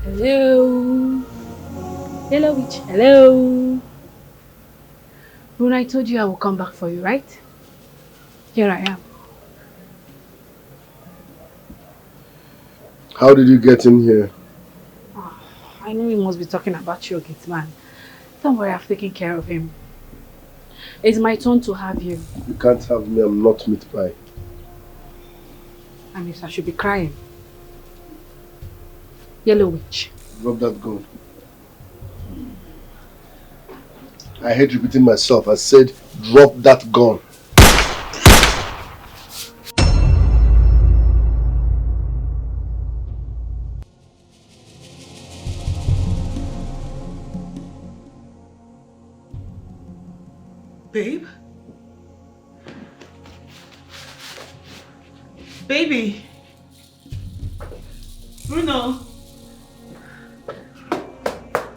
Hello. Hello, witch. Hello. When I told you I will come back for you, right? Here I am. How did you get in here? Oh, I know you must be talking about your gate man. Don't worry, I've taken care of him. It's my turn to have you. You can't have me, I'm not meat pie. I mean, I should be crying. Yellow witch. Drop that gun. I hate repeating myself. I said, drop that gun. Babe? Baby? Bruno?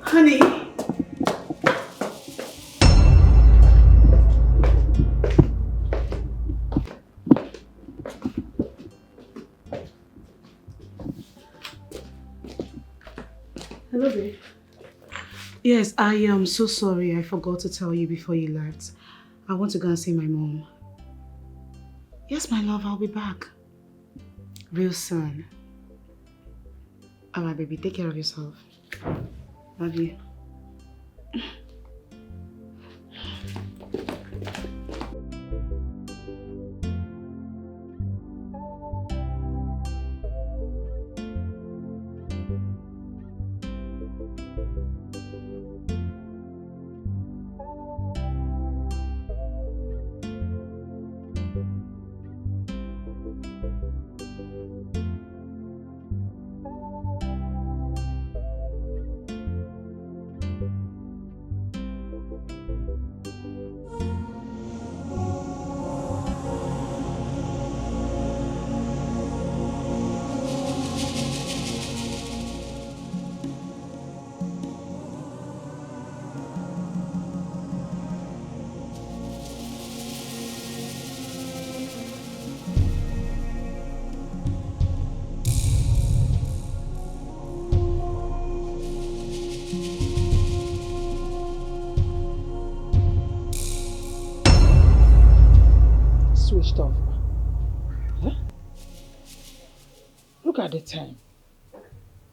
Honey? Hello, babe. Yes, I am so sorry. I forgot to tell you before you left. I want to go and see my mom. Yes, my love, I'll be back. Real soon. Alright, baby, take care of yourself. Love you. Switched off. Huh? Look at the time.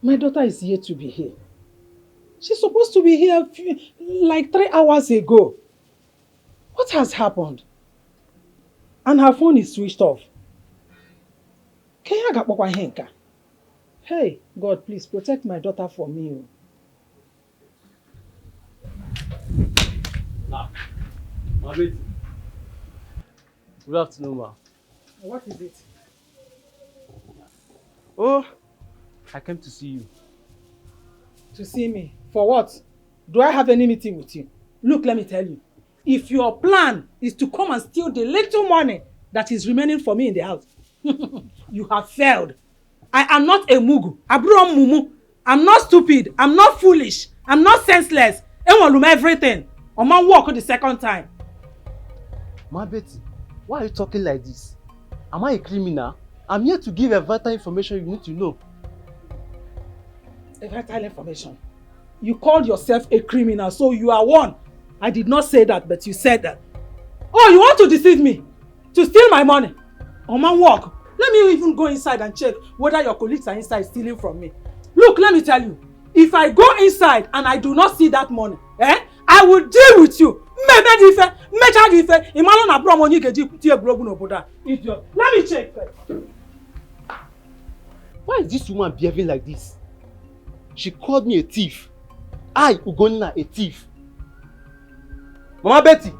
My daughter is here to be here. She's supposed to be here like 3 hours ago. What has happened? And her phone is switched off. Hey, God, please protect my daughter for me. Good afternoon, ma. What is it? Oh, I came to see you. To see me? For what? Do I have any meeting with you? Look, let me tell you. If your plan is to come and steal the little money that is remaining for me in the house, you have failed. I am not a mugu. Abro mumu. I'm not stupid. I'm not foolish. I'm not senseless. Everyone everything. Or man walk the second time. Ma Betty, why are you talking like this? Am I a criminal? I'm here to give a vital information you need to know. A vital information? You called yourself a criminal, so you are one. I did not say that, but you said that. Oh, you want to deceive me? To steal my money? Oman, walk. Let me even go inside and check whether your colleagues are inside stealing from me. Look, let me tell you. If I go inside and I do not see that money, I will deal with you. Let me check first. Why is this woman behaving like this? She called me a thief. I, Ugonna, a thief. Mama Betty,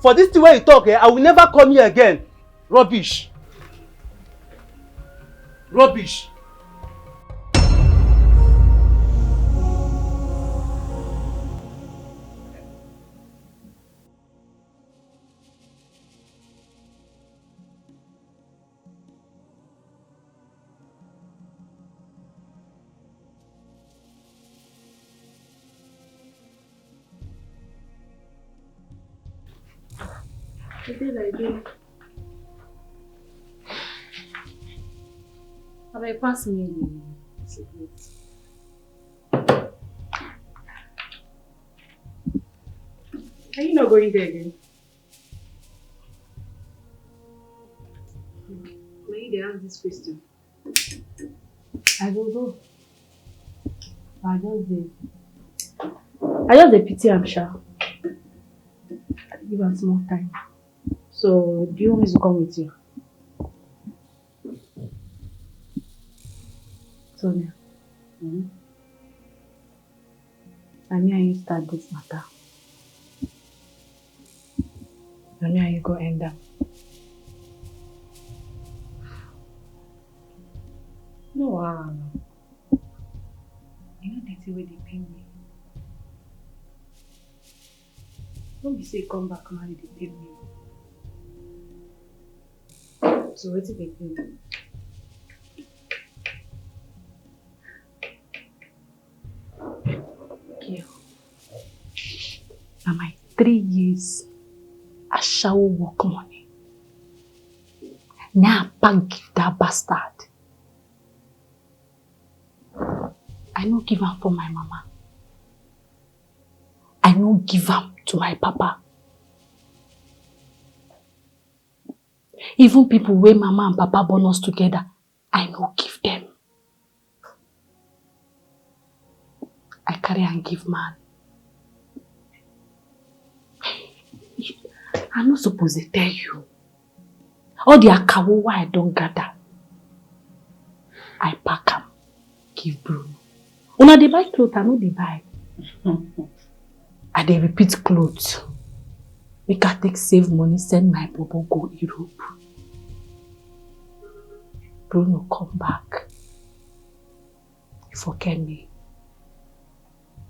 for this thing where you talk, I will never come here again. Rubbish. Rubbish. What did I do? Have I passed me the cigarette? Are you not going there again? May they ask this question? I will go. I just the pity I'm sure. Give us more time. So, do you want me to come with you? Sonia. I mean, I start this matter. I mean, you go end up. No, you know the way they pay me. Don't be say come back now, they pay me. So what did they pay me? Okay. Now my 3 years, I shall work money. Now I give that bastard. I no give am for my mama. I no give am to my papa. Even people where mama and papa born us together, I no give them. I carry and give man. I'm not supposed to tell you. All the akawo I don't gather. I pack them, give Bruno. Una they buy clothes, I know they buy. And they repeat clothes. Make I take save money, send my bobo go Europe. Bruno come back. He forget me.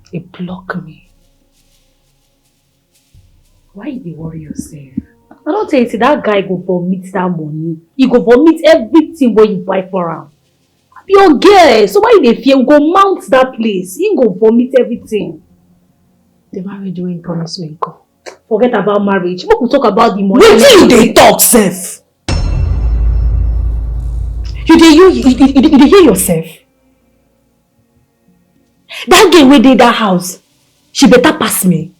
He block me. Why you worry yourself? I don't tell you, see, that guy go vomit that money. He go vomit everything when you buy for him. Be your girl. So why they fear? Go mount that place. He go vomit everything. The marriage when you promise me go. Forget about marriage. We will talk about the money. Wait till they talk, Seth. You hear yourself? That girl wey dey that house, she better pass me.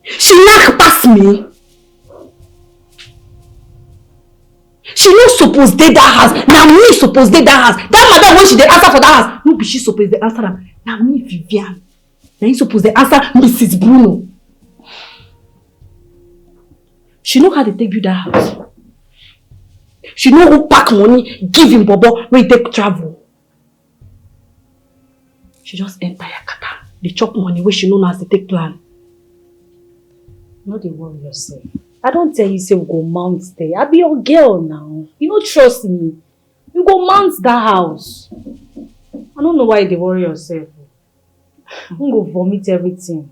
She lack pass me. She no suppose dey that house. Now me suppose dey that house. That madam when she dey answer for that house, no be she suppose dey answer am. Now me Vivian. Now you suppose dey answer Mrs. Bruno. She know how to take you that house. She know who pack money, give him bobo when he take travel. She just enter Yakata. They chop money where she know as they take plan. No, they worry yourself. I don't tell you say we go mount there. I be your girl now. You don't trust me. You go mount that house. I don't know why they worry yourself. I'm gonna go vomit everything.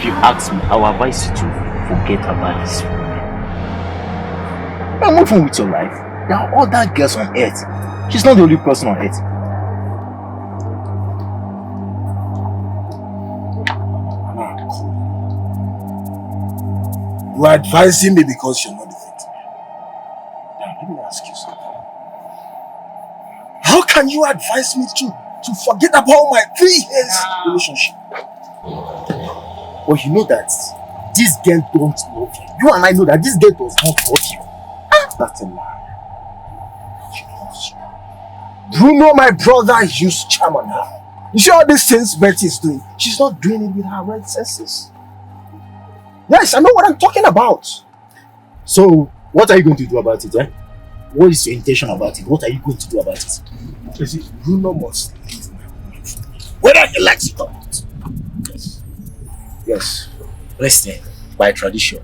If you ask me, I will advise you to forget about this woman. Now move on with your life. There are other girls on earth. She's not the only person on earth. You are advising me because you're not the victim. Now, let me ask you something. How can you advise me to forget about my 3 years relationship? But you know that this girl don't love you. You and I know that this girl does not love you. That's a lie. She loves you. Bruno, my brother, used charm on her. You see all these things Betty is doing? She's not doing it with her right senses. Yes, I know what I'm talking about. So, what are you going to do about it, eh? What is your intention about it? What are you going to do about it? You see, Bruno must leave my woman for me. Whether he likes it or not. Yes. Yes. Listen, by tradition,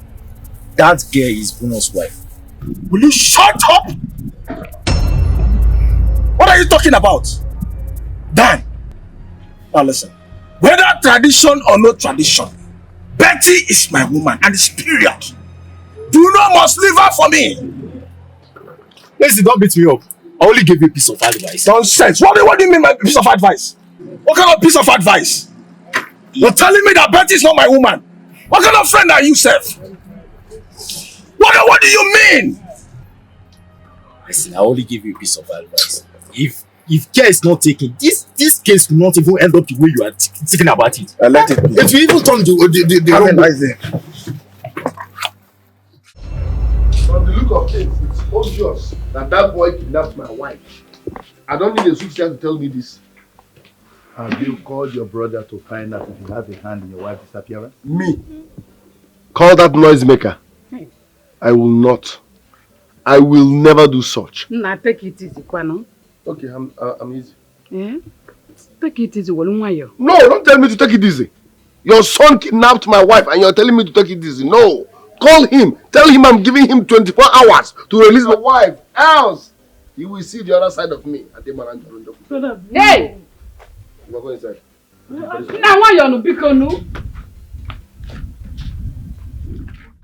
that girl is Bruno's wife. Will you shut up? What are you talking about? Dan. Now listen. Whether tradition or no tradition, Betty is my woman and it's period. Bruno must leave her for me. Listen, don't beat me up. I only gave you a piece of advice. Nonsense. What do you mean by piece of advice? What kind of piece of advice? You're telling me that Betty is not my woman. What kind of friend are you, Seth? What do you mean? Listen, I only give you a piece of advice. If care is not taken, this case will not even end up the way you are thinking about it. Let it be. It will even turn the wrong way. From the look of things, it's obvious that boy kidnapped my wife. I don't need a soothsayer to tell me this. Have you called your brother to find out if you have a hand in your wife's disappearance? Me? Call that noisemaker. I will not. I will never do such. Nah, take it easy, Kwano. Okay, I'm easy. Yeah? Take it easy, Walunwayo. No, don't tell me to take it easy. Your son kidnapped my wife and you're telling me to take it easy. No. Call him. Tell him I'm giving him 24 hours to release my wife. Else, you will see the other side of me. Hey! You go inside. Now why you no biko no?